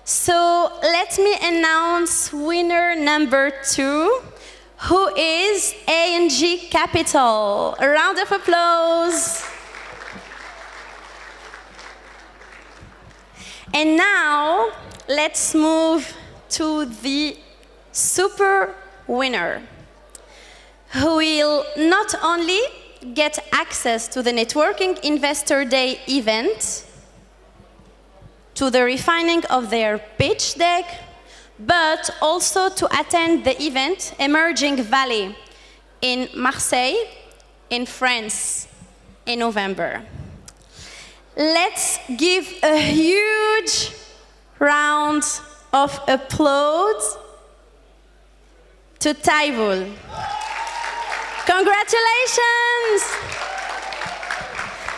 So let me announce winner number 2, who is ANG Capital. A round of applause. And now, let's move to the super winner, who will not only get access to the Networking Investor Day event, to the refining of their pitch deck, but also to attend the event Emerging Valley in Marseille, in France, in November. Let's give a huge round of applause to Taibul. Congratulations!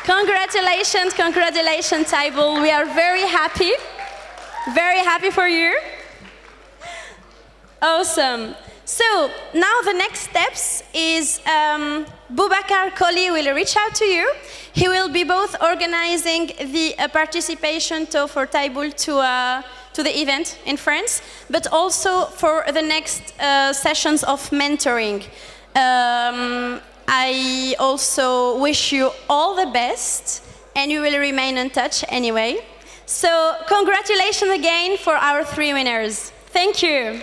Congratulations, congratulations, Taibul. We are very happy for you. Awesome. So now the next steps is Boubacar Koli will reach out to you. He will be both organizing the participation for Taibul to the event in France, but also for the next sessions of mentoring. I also wish you all the best, and you will remain in touch anyway. So congratulations again for our 3 winners. Thank you.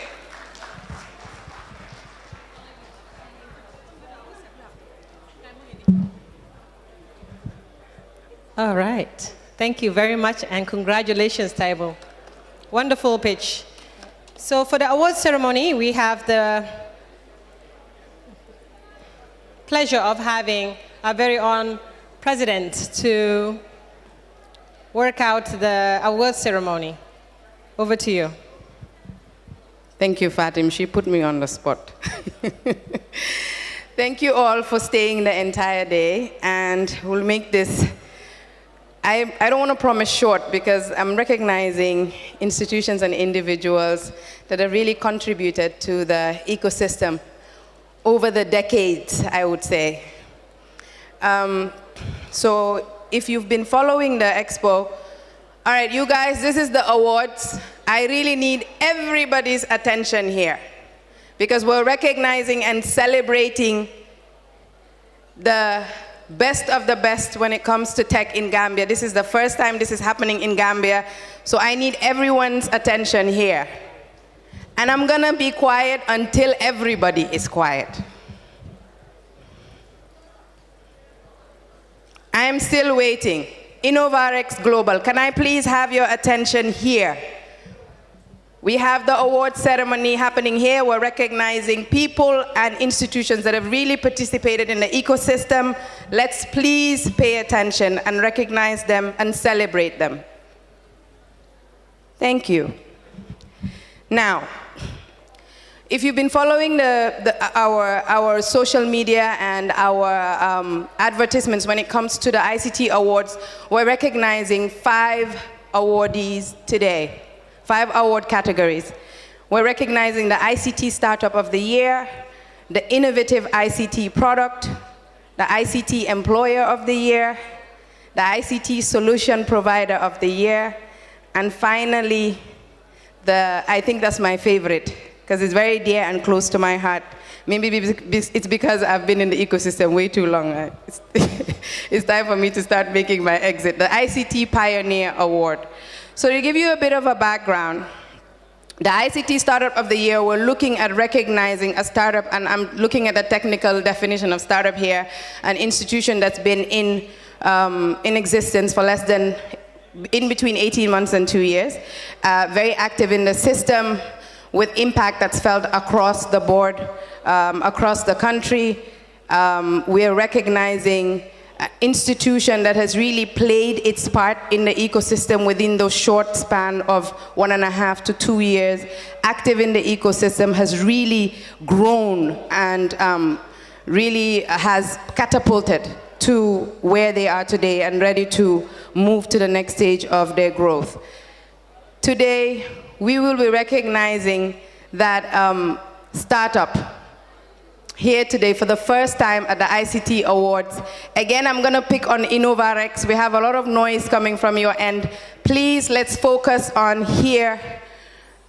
All right. Thank you very much, and congratulations, Taibul. Wonderful pitch. So for the awards ceremony, we have the pleasure of having our very own president to work out the awards ceremony. Over to you. Thank you, Fatim. She put me on the spot. Thank you all for staying the entire day, and we'll make this, I don't want to promise short, because I'm recognizing institutions and individuals that have really contributed to the ecosystem over the decades, I would say. So if you've been following the expo, all right, you guys, this is the awards. I really need everybody's attention here, because we're recognizing and celebrating the best of the best when it comes to tech in Gambia. This is the first time this is happening in Gambia, so I need everyone's attention here. And I'm gonna be quiet until everybody is quiet. I am still waiting. Innoverx Global, can I please have your attention here? We have the award ceremony happening here. We're recognizing people and institutions that have really participated in the ecosystem. Let's please pay attention and recognize them and celebrate them. Thank you. Now, if you've been following our social media and our advertisements when it comes to the ICT Awards, we're recognizing 5 awardees today. 5 award categories. We're recognizing the ICT Startup of the Year, the Innovative ICT Product, the ICT Employer of the Year, the ICT Solution Provider of the Year, and finally, I think that's my favorite, because it's very dear and close to my heart. Maybe it's because I've been in the ecosystem way too long. It's time for me to start making my exit. The ICT Pioneer Award. So to give you a bit of a background, the ICT Startup of the Year, we're looking at recognizing a startup, and I'm looking at the technical definition of startup here, an institution that's been in existence for less than, in between 18 months and 2 years, very active in the system, with impact that's felt across the board, across the country. We're recognizing institution that has really played its part in the ecosystem within those short span of 1.5 to 2 years. Active in the ecosystem, has really grown and really has catapulted to where they are today and ready to move to the next stage of their growth. Today, we will be recognizing that startup here today for the first time at the ICT Awards. Again, I'm going to pick on Innoverx. We have a lot of noise coming from your end. Please, let's focus on here,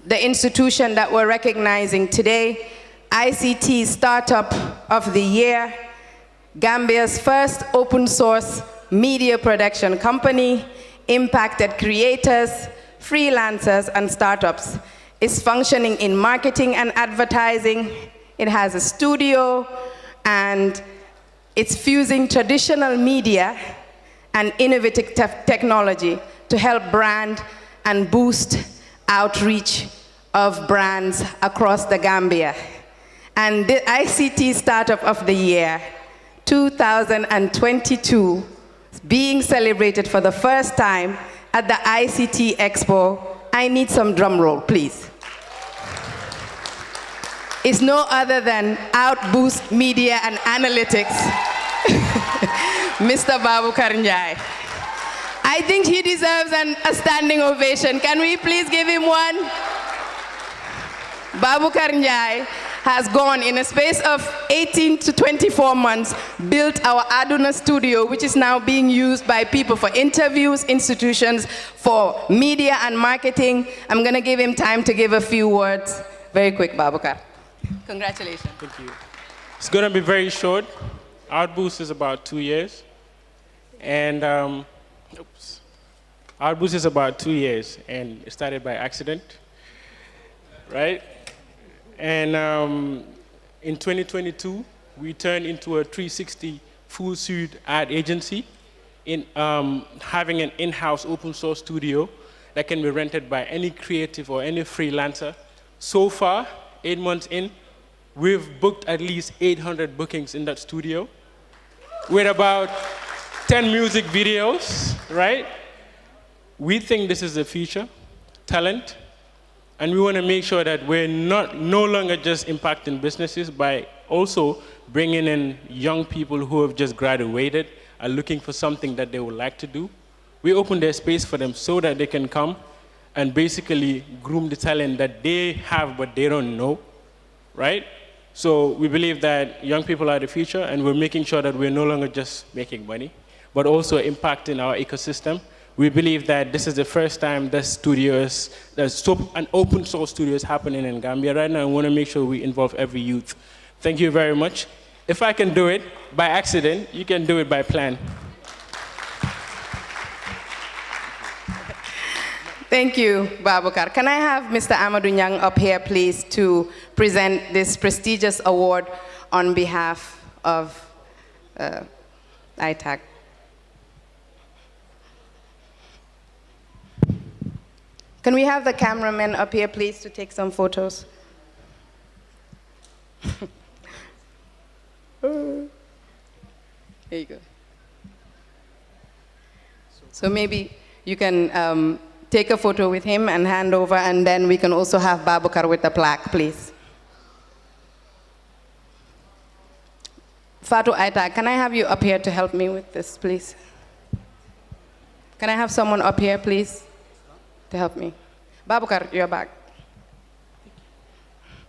the institution that we're recognizing today, ICT Startup of the Year, Gambia's first open source media production company, impacted creators, freelancers, and startups. It's functioning in marketing and advertising. It has a studio, and it's fusing traditional media and innovative technology to help brand and boost outreach of brands across the Gambia. And the ICT Startup of the Year 2022 is being celebrated for the first time at the ICT EXPO. I need some drum roll, please. Is no other than Outboost Media and Analytics, Mr. Babukar Njai. I think he deserves a standing ovation. Can we please give him one? Babukar Njai has gone in a space of 18 to 24 months, built our Aduna studio, which is now being used by people for interviews, institutions, for media and marketing. I'm gonna give him time to give a few words. Very quick, Babukar. Congratulations. Thank you. It's going to be very short. Outboost is about 2 years. And Outboost is about 2 years, and it started by accident, right? And in 2022, we turned into a 360 full suite ad agency, in having an in-house open source studio that can be rented by any creative or any freelancer. So far, 8 months in, we've booked at least 800 bookings in that studio with about 10 music videos, right? we think this is the future, talent, and we want to make sure that we're no longer just impacting businesses by also bringing in young people who have just graduated, are looking for something that they would like to do. We open their space for them so that they can come and basically groom the talent that they have but they don't know, right? So we believe that young people are the future, and we're making sure that we're no longer just making money, but also impacting our ecosystem. We believe that this is the first time that an open source studio is happening in Gambia right now, and we want to make sure we involve every youth. Thank you very much. If I can do it by accident, you can do it by plan. Thank you, Babukar. Can I have Mr. Amadou Nyang up here, please, to present this prestigious award on behalf of ITAG? Can we have the cameraman up here, please, to take some photos? Here you go. So maybe you can take a photo with him and hand over, and then we can also have Babukar with the plaque, please. Fatu Aita, can I have you up here to help me with this, please? Can I have someone up here, please, to help me? Babukar, you're back.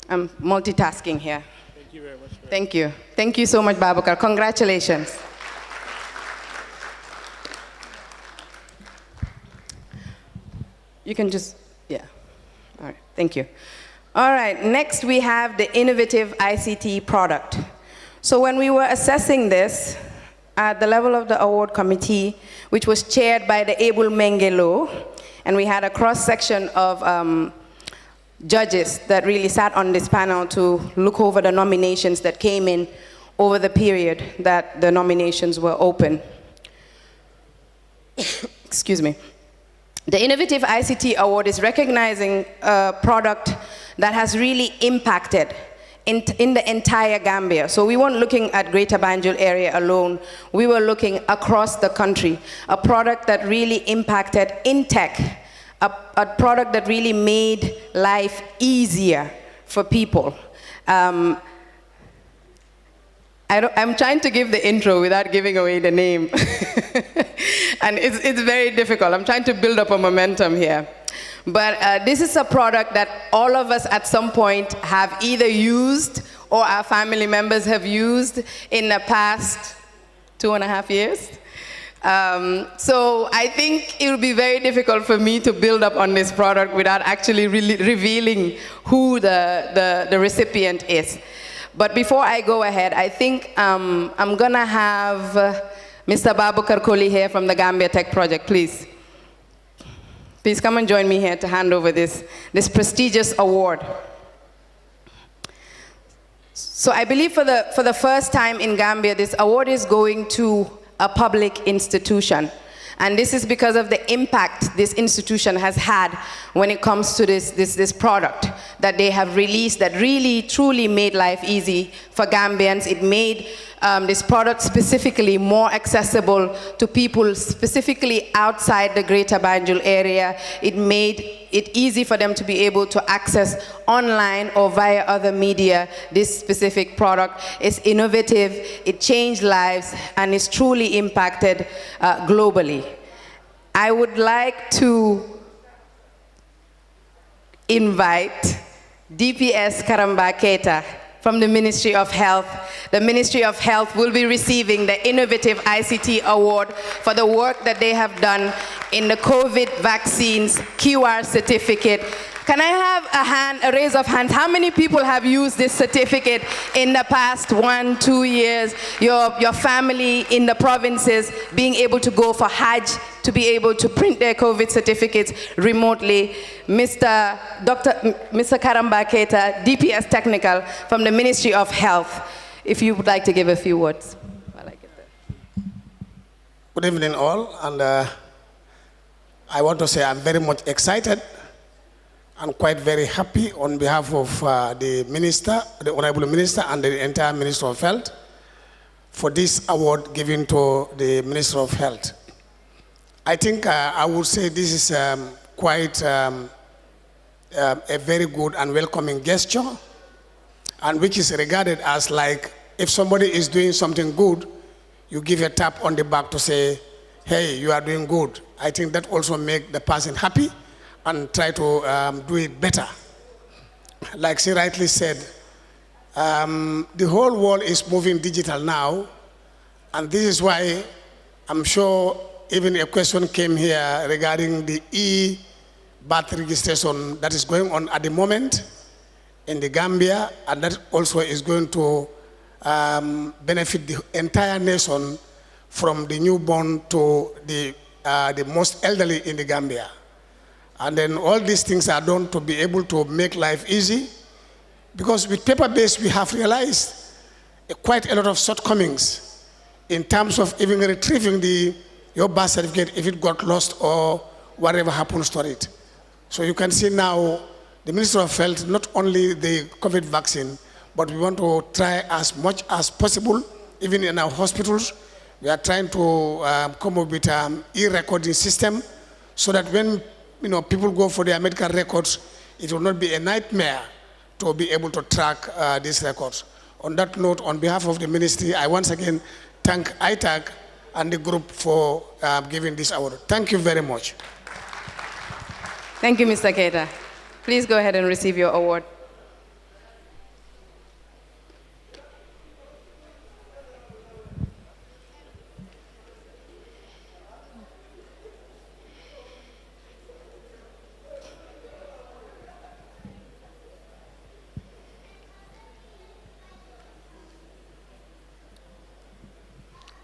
I'm multitasking here. Thank you very much. Thank you. Thank you so much, Babukar. Congratulations. You can just, yeah. All right, thank you. All right, next we have the innovative ICT product. So when we were assessing this at the level of the award committee, which was chaired by the able Mengelo, and we had a cross-section of judges that really sat on this panel to look over the nominations that came in over the period that the nominations were open. Excuse me. The Innovative ICT Award is recognizing a product that has really impacted in the entire Gambia. So we weren't looking at Greater Banjul area alone. We were looking across the country. A product that really impacted in tech. A product that really made life easier for people. I'm trying to give the intro without giving away the name. And it's very difficult. I'm trying to build up a momentum here. But this is a product that all of us at some point have either used or our family members have used in the past 2.5 years. So I think it will be very difficult for me to build up on this product without actually really revealing who the recipient is. But before I go ahead, I think I'm gonna have Mr. Babukar Koli here from the Gambia Tech Project, please. Please come and join me here to hand over this prestigious award. So I believe for the first time in Gambia, this award is going to a public institution. And this is because of the impact this institution has had when it comes to this product that they have released that really, truly made life easy for Gambians. It made this product specifically more accessible to people specifically outside the Greater Banjul area. It made it easy for them to be able to access online or via other media this specific product. It's innovative, it changed lives, and it's truly impacted globally. I would like to invite DPS Karamba Keita from the Ministry of Health. The Ministry of Health will be receiving the Innovative ICT Award for the work that they have done in the COVID vaccines QR certificate. Can I have a raise of hands? How many people have used this certificate in the past 1-2 years? Your family in the provinces being able to go for Hajj, to be able to print their COVID certificates remotely. Mr. Karamba Keita, DPS Technical from the Ministry of Health, if you would like to give a few words. While I get there. Good evening all, and I want to say I'm very much excited and quite very happy on behalf of the Minister, the Honorable Minister, and the entire Ministry of Health for this award given to the Minister of Health. I think I would say this is quite a very good and welcoming gesture, and which is regarded as like if somebody is doing something good, you give a tap on the back to say, hey, you are doing good. I think that also makes the person happy and try to do it better. Like she rightly said, the whole world is moving digital now, and this is why I'm sure even a question came here regarding the e-birth registration that is going on at the moment in the Gambia, and that also is going to benefit the entire nation from the newborn to the most elderly in the Gambia. And then all these things are done to be able to make life easy, because with paper-based we have realized quite a lot of shortcomings in terms of even retrieving your birth certificate if it got lost or whatever happens to it. So you can see now the Ministry of Health, not only the COVID vaccine, but we want to try as much as possible, even in our hospitals. We are trying to come up with an e-recording system so that when people go for their medical records, it will not be a nightmare to be able to track these records. On that note, on behalf of the ministry, I once again thank ITAG and the group for giving this award. Thank you very much. Thank you, Mr. Keita. Please go ahead and receive your award.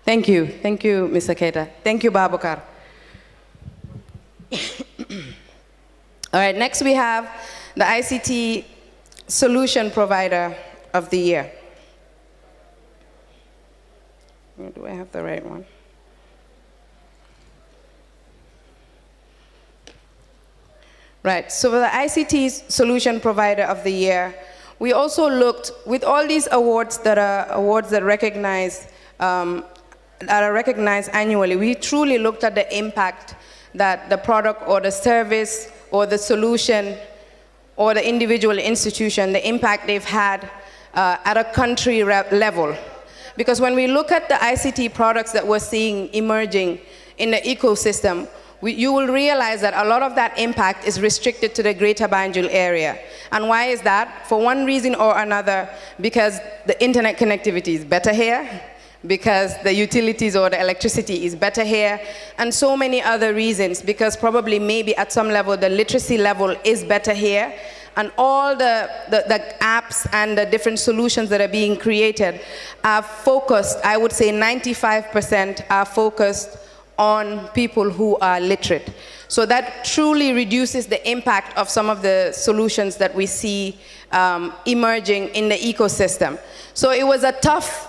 Thank you, Mr. Keita. Thank you, Babukar. All right, next we have the ICT Solution Provider of the Year. Do I have the right one? Right, so for the ICT Solution Provider of the Year, we also looked, with all these awards that are recognized annually, we truly looked at the impact that the product or the service or the solution or the individual institution, the impact they've had at a country level. Because when we look at the ICT products that we're seeing emerging in the ecosystem, you will realize that a lot of that impact is restricted to the Greater Banjul area. And why is that? For one reason or another, because the internet connectivity is better here, because the utilities or the electricity is better here, and so many other reasons, because probably maybe at some level the literacy level is better here, and all the apps and the different solutions that are being created are focused, I would say 95% are focused on people who are literate. So that truly reduces the impact of some of the solutions that we see emerging in the ecosystem. So it was a tough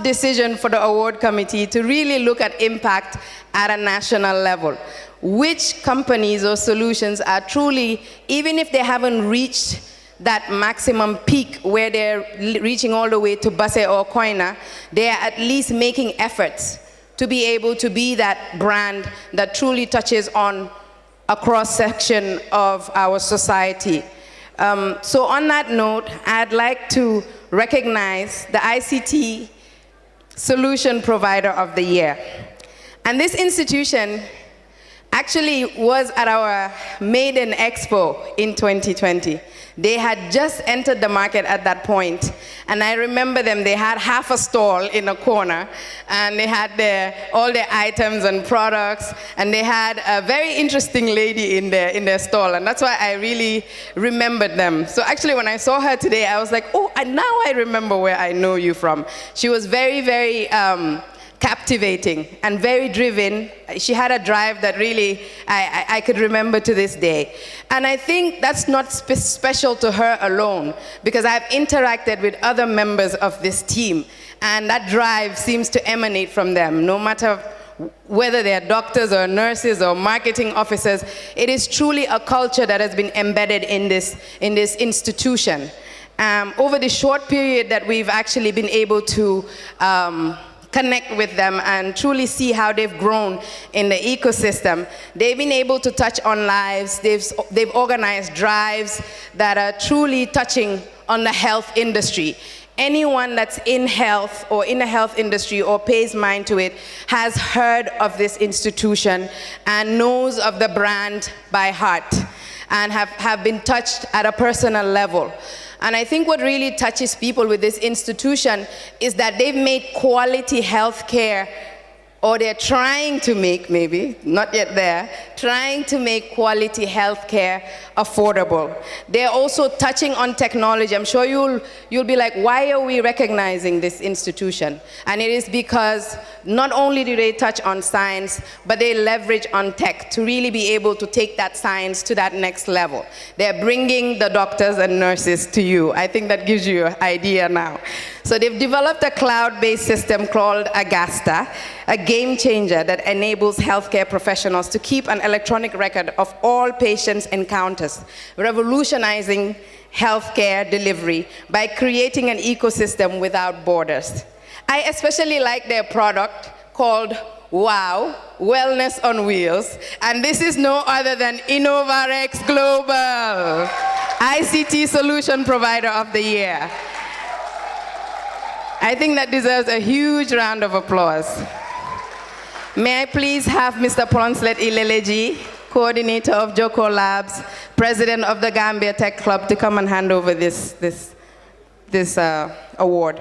decision for the award committee to really look at impact at a national level. Which companies or solutions are truly, even if they haven't reached that maximum peak where they're reaching all the way to Basse or Koina, they are at least making efforts to be able to be that brand that truly touches on a cross-section of our society. So on that note, I'd like to recognize the ICT Solution Provider of the Year. And this institution actually was at our maiden expo in 2020. They had just entered the market at that point, and I remember them, they had half a stall in a corner, and they had all their items and products, and they had a very interesting lady in their stall, and that's why I really remembered them. So actually when I saw her today, I was like, oh, now I remember where I know you from. She was very, very captivating and very driven. She had a drive that really I could remember to this day. And I think that's not special to her alone, because I've interacted with other members of this team, and that drive seems to emanate from them, no matter whether they're doctors or nurses or marketing officers. It is truly a culture that has been embedded in this institution. Over the short period that we've actually been able to connect with them and truly see how they've grown in the ecosystem. They've been able to touch on lives. They've organized drives that are truly touching on the health industry. Anyone that's in health or in the health industry or pays mind to it has heard of this institution and knows of the brand by heart and have been touched at a personal level. And I think what really touches people with this institution is that they've made quality health care, or they're trying to make, maybe, not yet there, trying to make quality health care affordable. They're also touching on technology. I'm sure you'll be like, why are we recognizing this institution? And it is because not only do they touch on science, but they leverage on tech to really be able to take that science to that next level. They're bringing the doctors and nurses to you. I think that gives you an idea now. So they've developed a cloud-based system called Agasta, a game changer that enables healthcare professionals to keep an electronic record of all patients' encounters, revolutionizing healthcare delivery by creating an ecosystem without borders. I especially like their product called WOW, Wellness on Wheels, and this is no other than Innoverx Global, ICT Solution Provider of the Year. I think that deserves a huge round of applause. May I please have Mr. Ponslet Ileleji, coordinator of Joko Labs, president of the Gambia Tech Club, to come and hand over this award.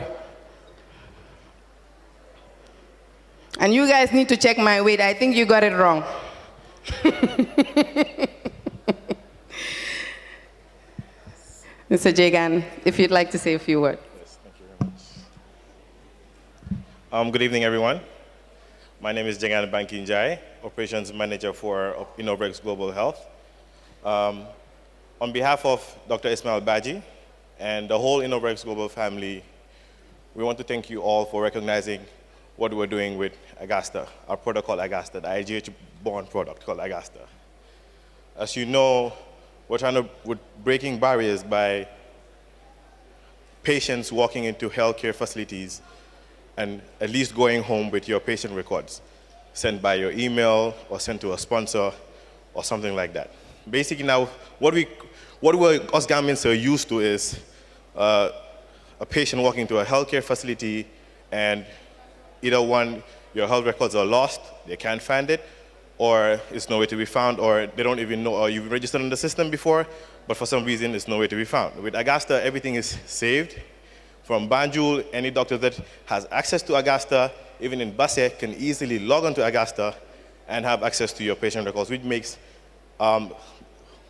And you guys need to check my weight. I think you got it wrong. Mr. Jagan, if you'd like to say a few words. Yes, thank you very much. Good evening, everyone. My name is Jagan Bankinjai, Operations Manager for Innoverx Global Health. On behalf of Dr. Ismail Baji and the whole Innoverx Global family, we want to thank you all for recognizing what we're doing with Agasta, our product called Agasta, the IGH-born product called Agasta. As you know, we're breaking barriers by patients walking into healthcare facilities and at least going home with your patient records, sent by your email or sent to a sponsor or something like that. Basically now, what us Gambians are used to is a patient walking into a healthcare facility and either one, your health records are lost, they can't find it, or it's nowhere to be found, or they don't even know, or you've registered in the system before, but for some reason it's nowhere to be found. With Agasta, everything is saved. From Banjul, any doctor that has access to Agasta, even in Basse, can easily log onto Agasta and have access to your patient records, which makes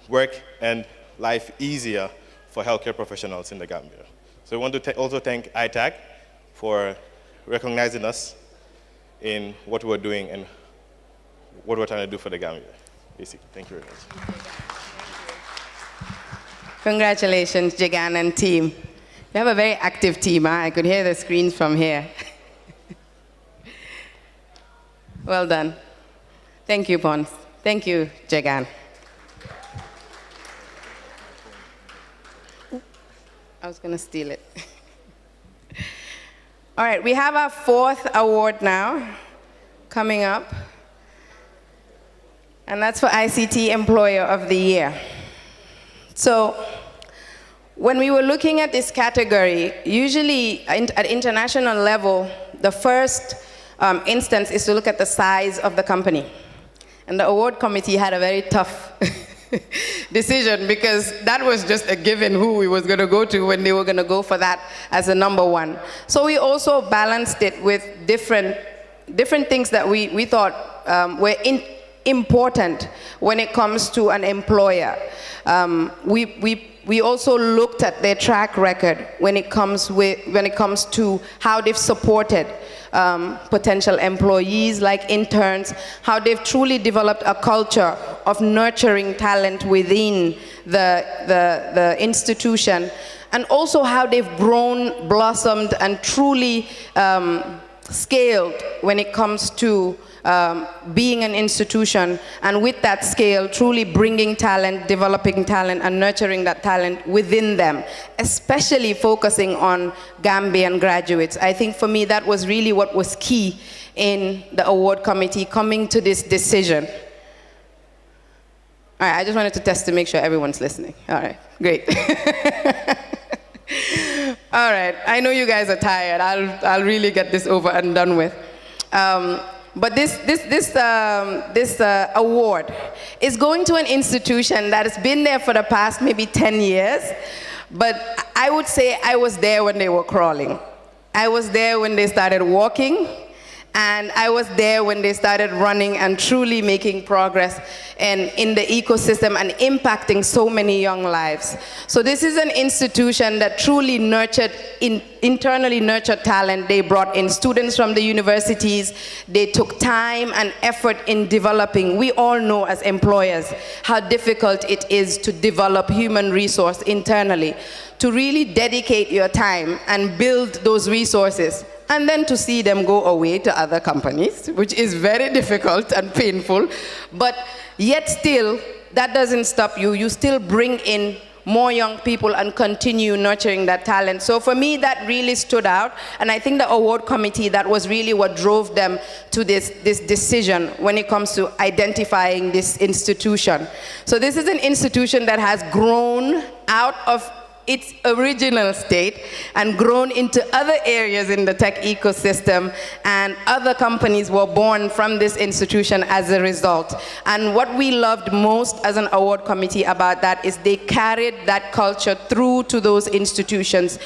work and life easier for healthcare professionals in the Gambia. So we want to also thank ITAG for recognizing us in what we're doing and what we're trying to do for the Gambia. Basically, thank you very much. Congratulations, Jagan and team. You have a very active team, huh? I could hear the screens from here. Well done. Thank you, Pons. Thank you, Jagan. I was going to steal it. All right, we have our fourth award now coming up, and that's for ICT Employer of the Year. So, when we were looking at this category, usually at international level, the first instance is to look at the size of the company. And the award committee had a very tough decision because that was just a given who we was going to go to when they were going to go for that as a number one. So we also balanced it with different things that we thought were important when it comes to an employer. We also looked at their track record when it comes to how they've supported potential employees like interns, how they've truly developed a culture of nurturing talent within the institution, and also how they've grown, blossomed, and truly scaled when it comes to being an institution, and with that scale, truly bringing talent, developing talent, and nurturing that talent within them, especially focusing on Gambian graduates. I think for me that was really what was key in the award committee coming to this decision. All right, I just wanted to test to make sure everyone's listening. All right, great. All right, I know you guys are tired. I'll really get this over and done with. But this award is going to an institution that has been there for the past maybe 10 years. But I would say I was there when they were crawling. I was there when they started walking. And I was there when they started running and truly making progress in the ecosystem and impacting so many young lives. So this is an institution that truly nurtured, internally nurtured talent. They brought in students from the universities. They took time and effort in developing. We all know as employers how difficult it is to develop human resource internally, to really dedicate your time and build those resources, and then to see them go away to other companies, which is very difficult and painful. But yet still, that doesn't stop you. You still bring in more young people and continue nurturing that talent. So for me, that really stood out. And I think the award committee, that was really what drove them to this decision when it comes to identifying this institution. So this is an institution that has grown out of its original state and grown into other areas in the tech ecosystem, and other companies were born from this institution as a result. And what we loved most as an award committee about that is they carried that culture through to those institutions,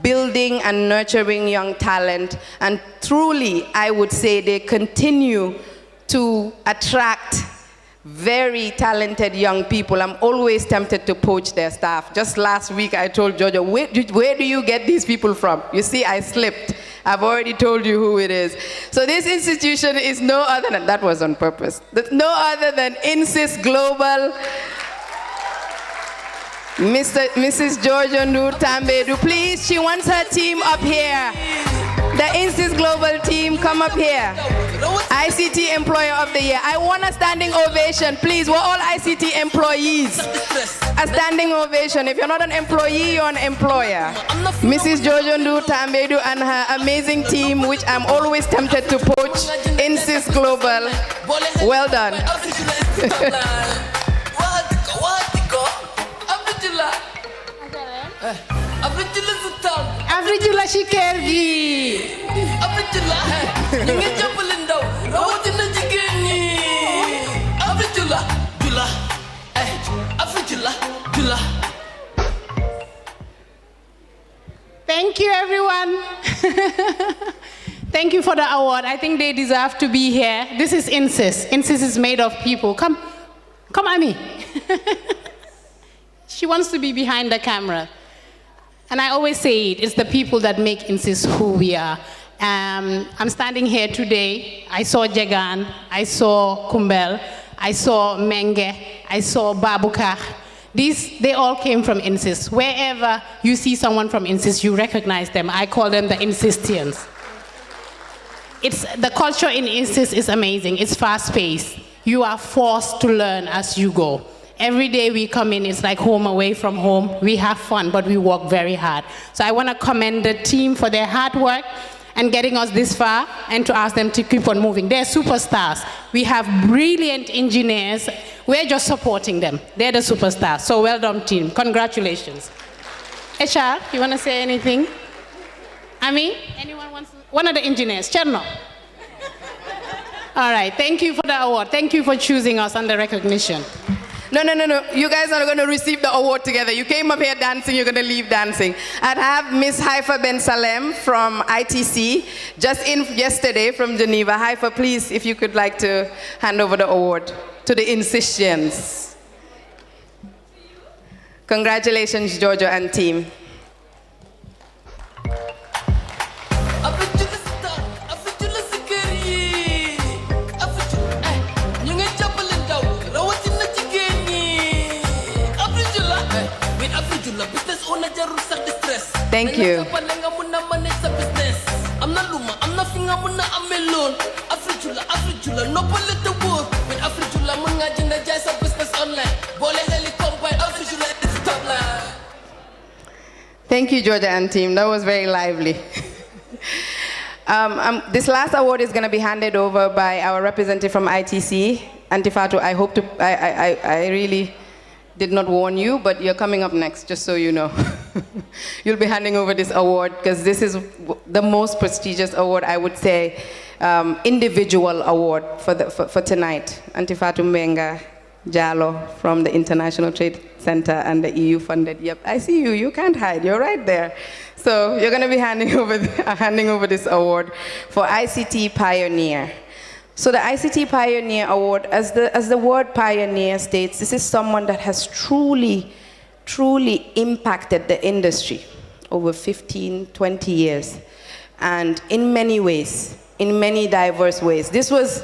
building and nurturing young talent, and truly, I would say, they continue to attract very talented young people. I'm always tempted to poach their staff. Just last week I told Jojo, where do you get these people from? You see, I slipped. I've already told you who it is. So this institution is no other than, that was on purpose, no other than INSYS Global. Mrs. Jojo Nur Tambedu, please, she wants her team up here. The INSYS Global team, come up here. ICT Employer of the Year. I want a standing ovation, please. We're all ICT employees. A standing ovation. If you're not an employee, you're an employer. Mrs. Jojo Ndu Tambedu and her amazing team, which I'm always tempted to poach, INSYS Global. Well done. Abdullah Shikergi. Thank you, everyone. Thank you for the award. I think they deserve to be here. This is INSYS. INSYS is made of people. Come, Ami. She wants to be behind the camera. And I always say it's the people that make INSYS who we are. I'm standing here today. I saw Jagan, I saw Kumbel, I saw Menge, I saw Babukar. They all came from INSYS. Wherever you see someone from INSYS, you recognize them. I call them the INSYStians. The culture in INSYS is amazing. It's fast-paced. You are forced to learn as you go. Every day we come in, it's like home away from home. We have fun, but we work very hard. So I want to commend the team for their hard work and getting us this far, and to ask them to keep on moving. They're superstars. We have brilliant engineers. We're just supporting them. They're the superstars. So well done, team. Congratulations. HR, you want to say anything? Ami? Anyone wants to? One of the engineers, Cherno. All right, thank you for the award. Thank you for choosing us and the recognition. No. You guys are going to receive the award together. You came up here dancing, you're going to leave dancing. I'd have Miss Haifa Ben Salem from ITC, just in yesterday from Geneva. Haifa, please, if you could like to hand over the award to the INSYStians. Congratulations, Giorgio and team. Thank you. ma am na fi nga mën a amee loon Afrijula noppale te wóor with Afrijula mën nga jënd jaay sa business online boole xeli combine Afrijula is top line. Thank you, Georgia and team. That was very lively. This last award is going to be handed over by our representative from ITC, Antifatu. I hope to. I really did not warn you, but you're coming up next, just so you know. You'll be handing over this award because this is the most prestigious award, I would say, individual award for tonight. Antifatu Mbenga Jalo from the International Trade Center and the EU funded. Yep, I see you. You can't hide. You're right there. So you're going to be handing over this award for ICT Pioneer. So the ICT Pioneer Award, as the word pioneer states, this is someone that has truly impacted the industry over 15, 20 years, and in many ways, in many diverse ways. This was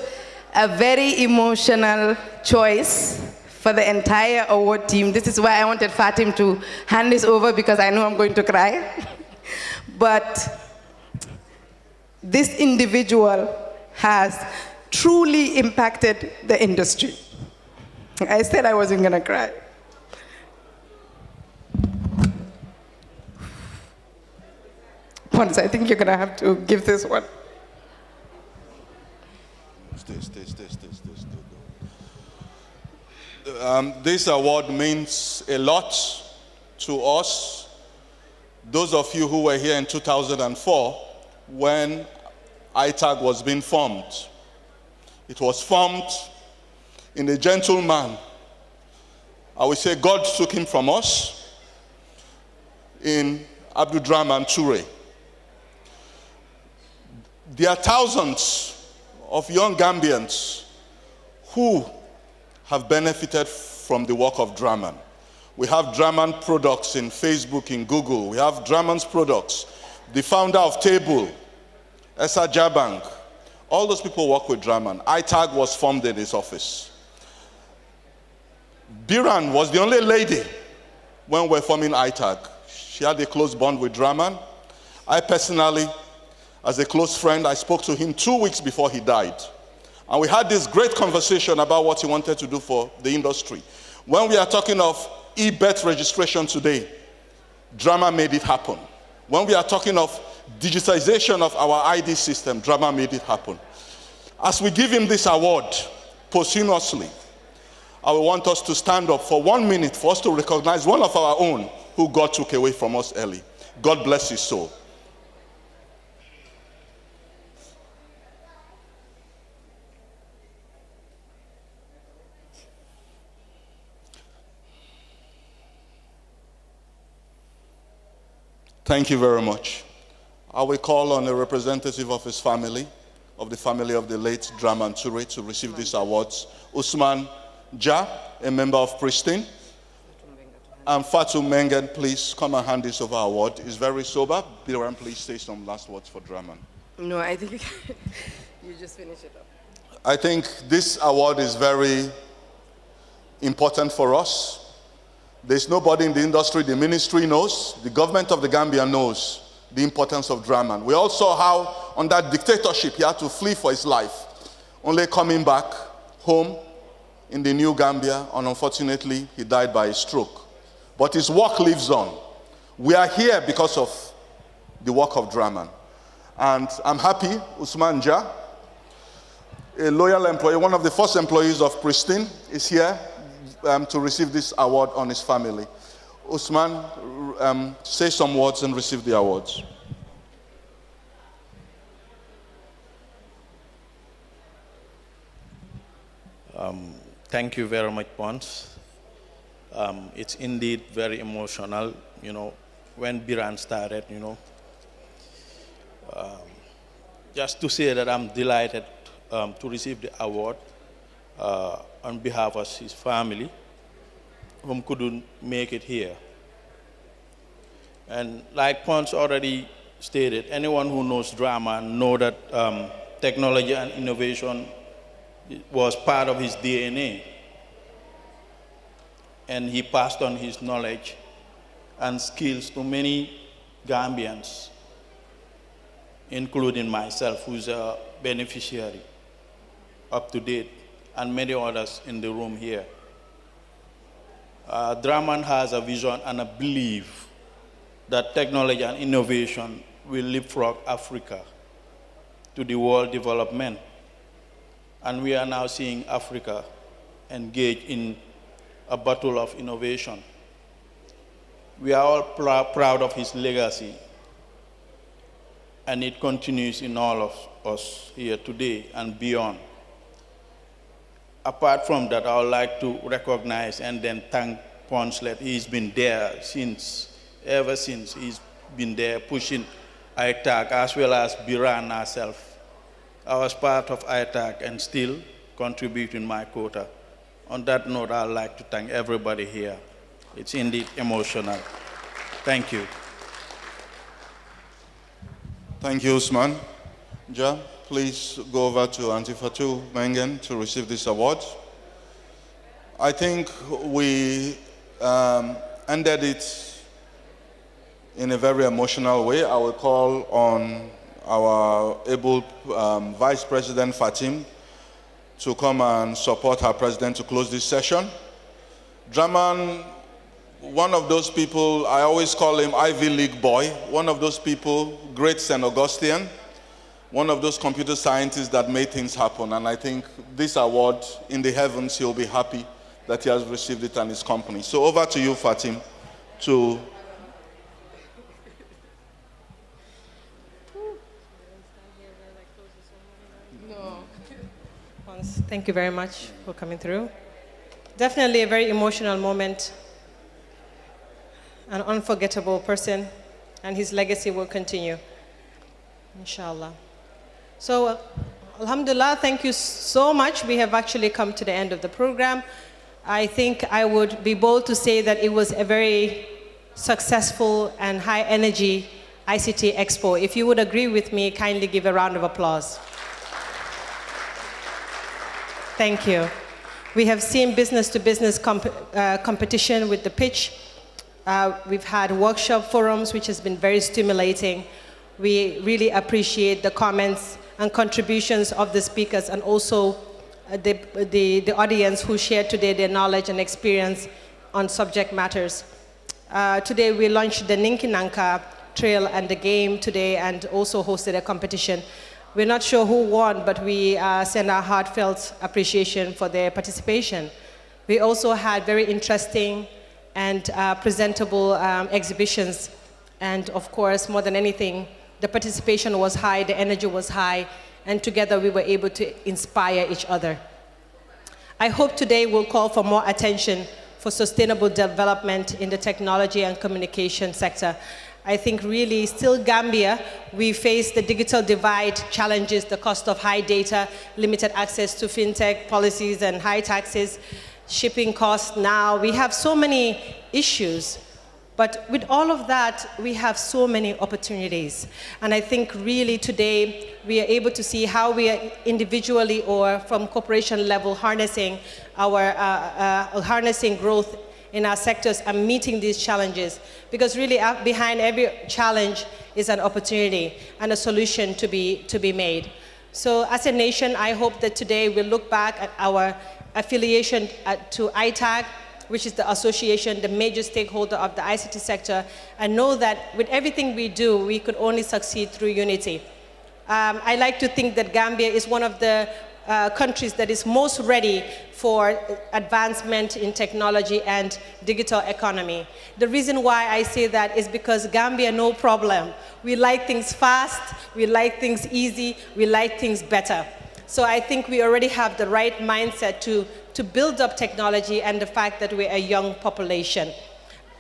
a very emotional choice for the entire award team. This is why I wanted Fatim to hand this over, because I know I'm going to cry. But this individual has truly impacted the industry. I said I wasn't going to cry. Once, I think you're going to have to give this one. This award means a lot to us. Those of you who were here in 2004 when ITAG was being formed. It was formed in a gentleman. I would say God took him from us in Abdulrahman Toure. There are thousands of young Gambians who have benefited from the work of Draman. We have Draman products in Facebook, in Google. We have Draman's products. The founder of Table, Esa Jabang, all those people work with Draman. ITAG was formed in his office. Biran was the only lady when we were forming ITAG. She had a close bond with Draman. I personally, as a close friend, I spoke to him 2 weeks before he died. And we had this great conversation about what he wanted to do for the industry. When we are talking of e-bet registration today, Drama made it happen. When we are talking of digitization of our ID system, Drama made it happen. As we give him this award posthumously, I want us to stand up for 1 minute for us to recognize one of our own who God took away from us early. God bless his soul. Thank you very much. I will call on a representative of his family, of the family of the late Draman Toure, to receive these awards. Usman Ja, a member of Pristine. And Fatu Mengen, please come and hand this over award. He's very sober. Biran, please say some last words for Draman. No, I think you just finish it up. I think this award is very important for us. There's nobody in the industry, the ministry knows, the government of the Gambia knows the importance of Draman. We all saw how, under dictatorship, he had to flee for his life, only coming back home in the new Gambia, and unfortunately, he died by a stroke. But his work lives on. We are here because of the work of Draman. And I'm happy, Usman Ja, a loyal employee, one of the first employees of Pristine, is here to receive this award on his family. Usman, say some words and receive the awards. Thank you very much, Pons. It's indeed very emotional, you know, when Biran started, you know. Just to say that I'm delighted to receive the award on behalf of his family, whom couldn't make it here. And like Pons already stated, anyone who knows drama knows that technology and innovation was part of his DNA. And he passed on his knowledge and skills to many Gambians. including myself, who's a beneficiary, up to date, and many others in the room here. Draman has a vision and a belief that technology and innovation will leapfrog Africa to the world development. And we are now seeing Africa engage in a battle of innovation. We are all proud of his legacy, and it continues in all of us here today and beyond. Apart from that, I would like to recognize and then thank Ponslet. He's been there ever since. He's been there pushing ITAG, as well as Biran herself. I was part of ITAG and still contributing my quota. On that note, I'd like to thank everybody here. It's indeed emotional. Thank you. Thank you, Usman. Ja, please go over to Auntie Fatou Mengen to receive this award. I think we ended it in a very emotional way. I will call on our able Vice President Fatim to come and support her president to close this session. Draman, one of those people, I always call him Ivy League boy, one of those people, great St. Augustine, one of those computer scientists that made things happen. And I think this award, in the heavens, he'll be happy that he has received it and his company. So over to you, Fatim, to Thank you very much for coming through. Definitely a very emotional moment, an unforgettable person, and his legacy will continue, inshallah. So, alhamdulillah, thank you so much. We have actually come to the end of the program. I think I would be bold to say that it was a very successful and high energy ICT Expo. If you would agree with me, kindly give a round of applause. Thank you. We have seen business-to-business competition with the pitch. We've had workshop forums, which has been very stimulating. We really appreciate the comments and contributions of the speakers and also the audience who shared today their knowledge and experience on subject matters. Today we launched the Ninkinanka Trail and the game today and also hosted a competition. We're not sure who won, but we send our heartfelt appreciation for their participation. We also had very interesting and presentable exhibitions. And of course, more than anything, the participation was high, the energy was high, and together we were able to inspire each other. I hope today will call for more attention for sustainable development in the technology and communication sector. I think really still Gambia, we face the digital divide challenges, the cost of high data, limited access to fintech policies and high taxes, shipping costs now. We have so many issues, but with all of that, we have so many opportunities. And I think really today, we are able to see how we are individually or from corporation level harnessing harnessing growth in our sectors and meeting these challenges. Because really behind every challenge is an opportunity and a solution to be made. So as a nation, I hope that today we'll look back at our affiliation to ITAG, which is the association, the major stakeholder of the ICT sector, and know that with everything we do, we could only succeed through unity. I like to think that Gambia is one of the countries that is most ready for advancement in technology and digital economy. The reason why I say that is because Gambia, no problem. We like things fast, we like things easy, we like things better. So I think we already have the right mindset to build up technology and the fact that we're a young population.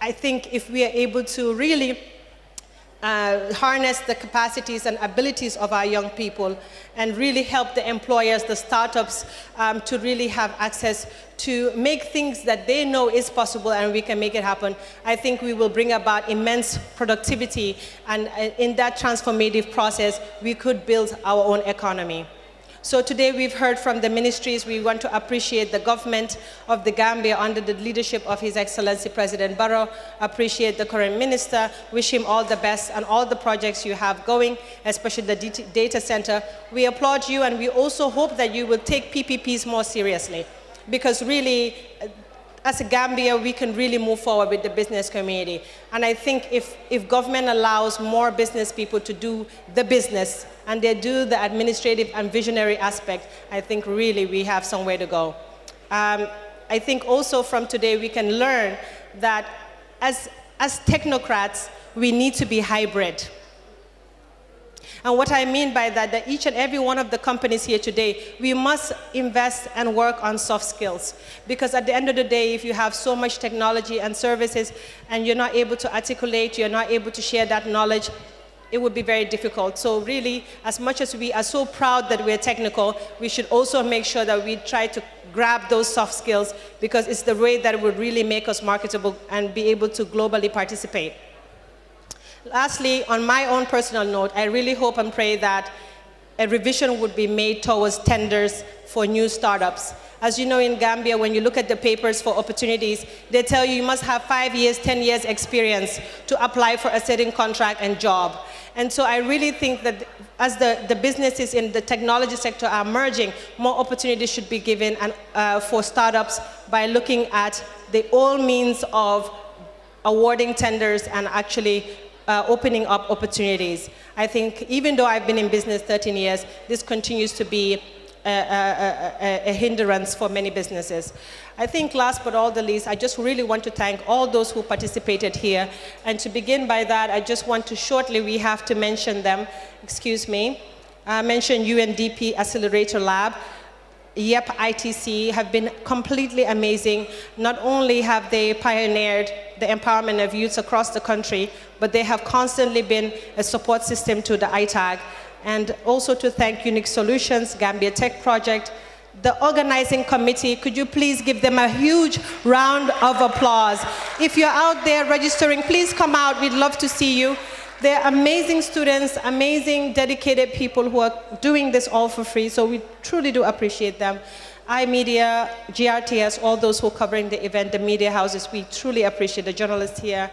I think if we are able to really harness the capacities and abilities of our young people and really help the employers, the startups, to really have access to make things that they know is possible and we can make it happen, I think we will bring about immense productivity, and in that transformative process, we could build our own economy. So today we've heard from the ministries. We want to appreciate the government of the Gambia under the leadership of His Excellency President Barrow, appreciate the current minister, wish him all the best and all the projects you have going, especially the data center. We applaud you, and we also hope that you will take PPPs more seriously, because really, as a Gambia, we can really move forward with the business community. And I think if government allows more business people to do the business and they do the administrative and visionary aspect, I think really we have somewhere to go. I think also from today we can learn that as technocrats, we need to be hybrid. And what I mean by that each and every one of the companies here today, we must invest and work on soft skills. Because at the end of the day, if you have so much technology and services and you're not able to articulate, you're not able to share that knowledge, it would be very difficult. So really, as much as we are so proud that we're technical, we should also make sure that we try to grab those soft skills, because it's the way that would really make us marketable and be able to globally participate. Lastly, on my own personal note, I really hope and pray that a revision would be made towards tenders for new startups. As you know, in Gambia, when you look at the papers for opportunities, they tell you you must have 5 years, 10 years experience to apply for a certain contract and job. And so I really think that as the businesses in the technology sector are merging, more opportunities should be given for startups by looking at the all means of awarding tenders and actually opening up opportunities. I think even though I've been in business 13 years, this continues to be a hindrance for many businesses. I think last but not the least, I just really want to thank all those who participated here. And to begin by that, I just want to shortly, we have to mention them, excuse me, mention UNDP Accelerator Lab, YEP ITC have been completely amazing. Not only have they pioneered the empowerment of youths across the country, but they have constantly been a support system to the ITAG. And also to thank Unique Solutions, Gambia Tech Project, the organizing committee. Could you please give them a huge round of applause? If you're out there registering, please come out. We'd love to see you. They're amazing students, amazing, dedicated people who are doing this all for free, so we truly do appreciate them. iMedia, GRTS, all those who are covering the event, the media houses, we truly appreciate the journalists here,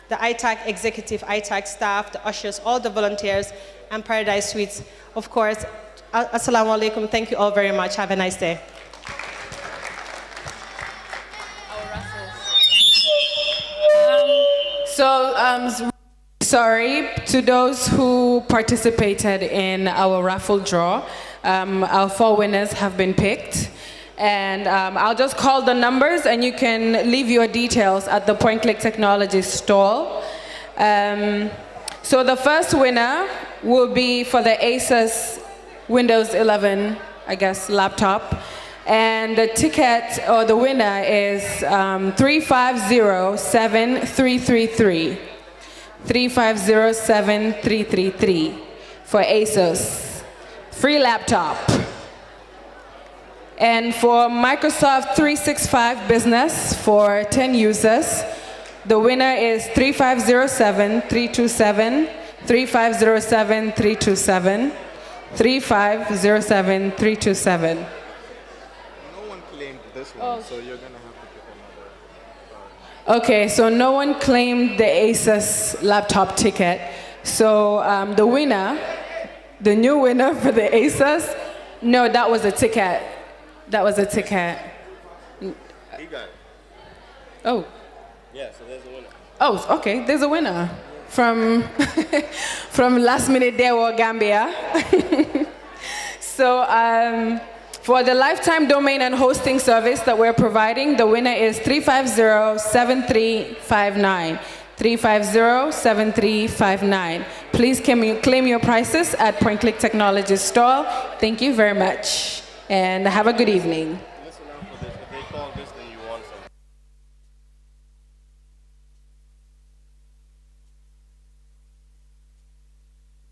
the ITAG executive, ITAG staff, the ushers, all the volunteers, and Paradise Suites. Of course, assalamu alaikum, thank you all very much. Have a nice day. Sorry to those who participated in our raffle draw. Our 4 winners have been picked. And I'll just call the numbers and you can leave your details at the Point Click Technologies stall. So the first winner will be for the Asus Windows 11, I guess, laptop. And the ticket, or the winner is 3507333. 3507333 for Asus. Free laptop. And for Microsoft 365 Business for 10 users, the winner is 3507327, 3507327, 3507327. No one claimed this one, so you're gonna have to pick another. Okay, so no one claimed the Asus laptop ticket. So the winner, the new winner for the Asus, no, that was a ticket. That was a ticket. He got it. Oh. Yeah, so there's a winner. Oh, okay, there's a winner from from Last Minute Dewa, Gambia. So for the lifetime domain and hosting service that we're providing, the winner is 3507359. 3507359. Please claim your prices at Point Click Technologies stall. Thank you very much, and have a good evening.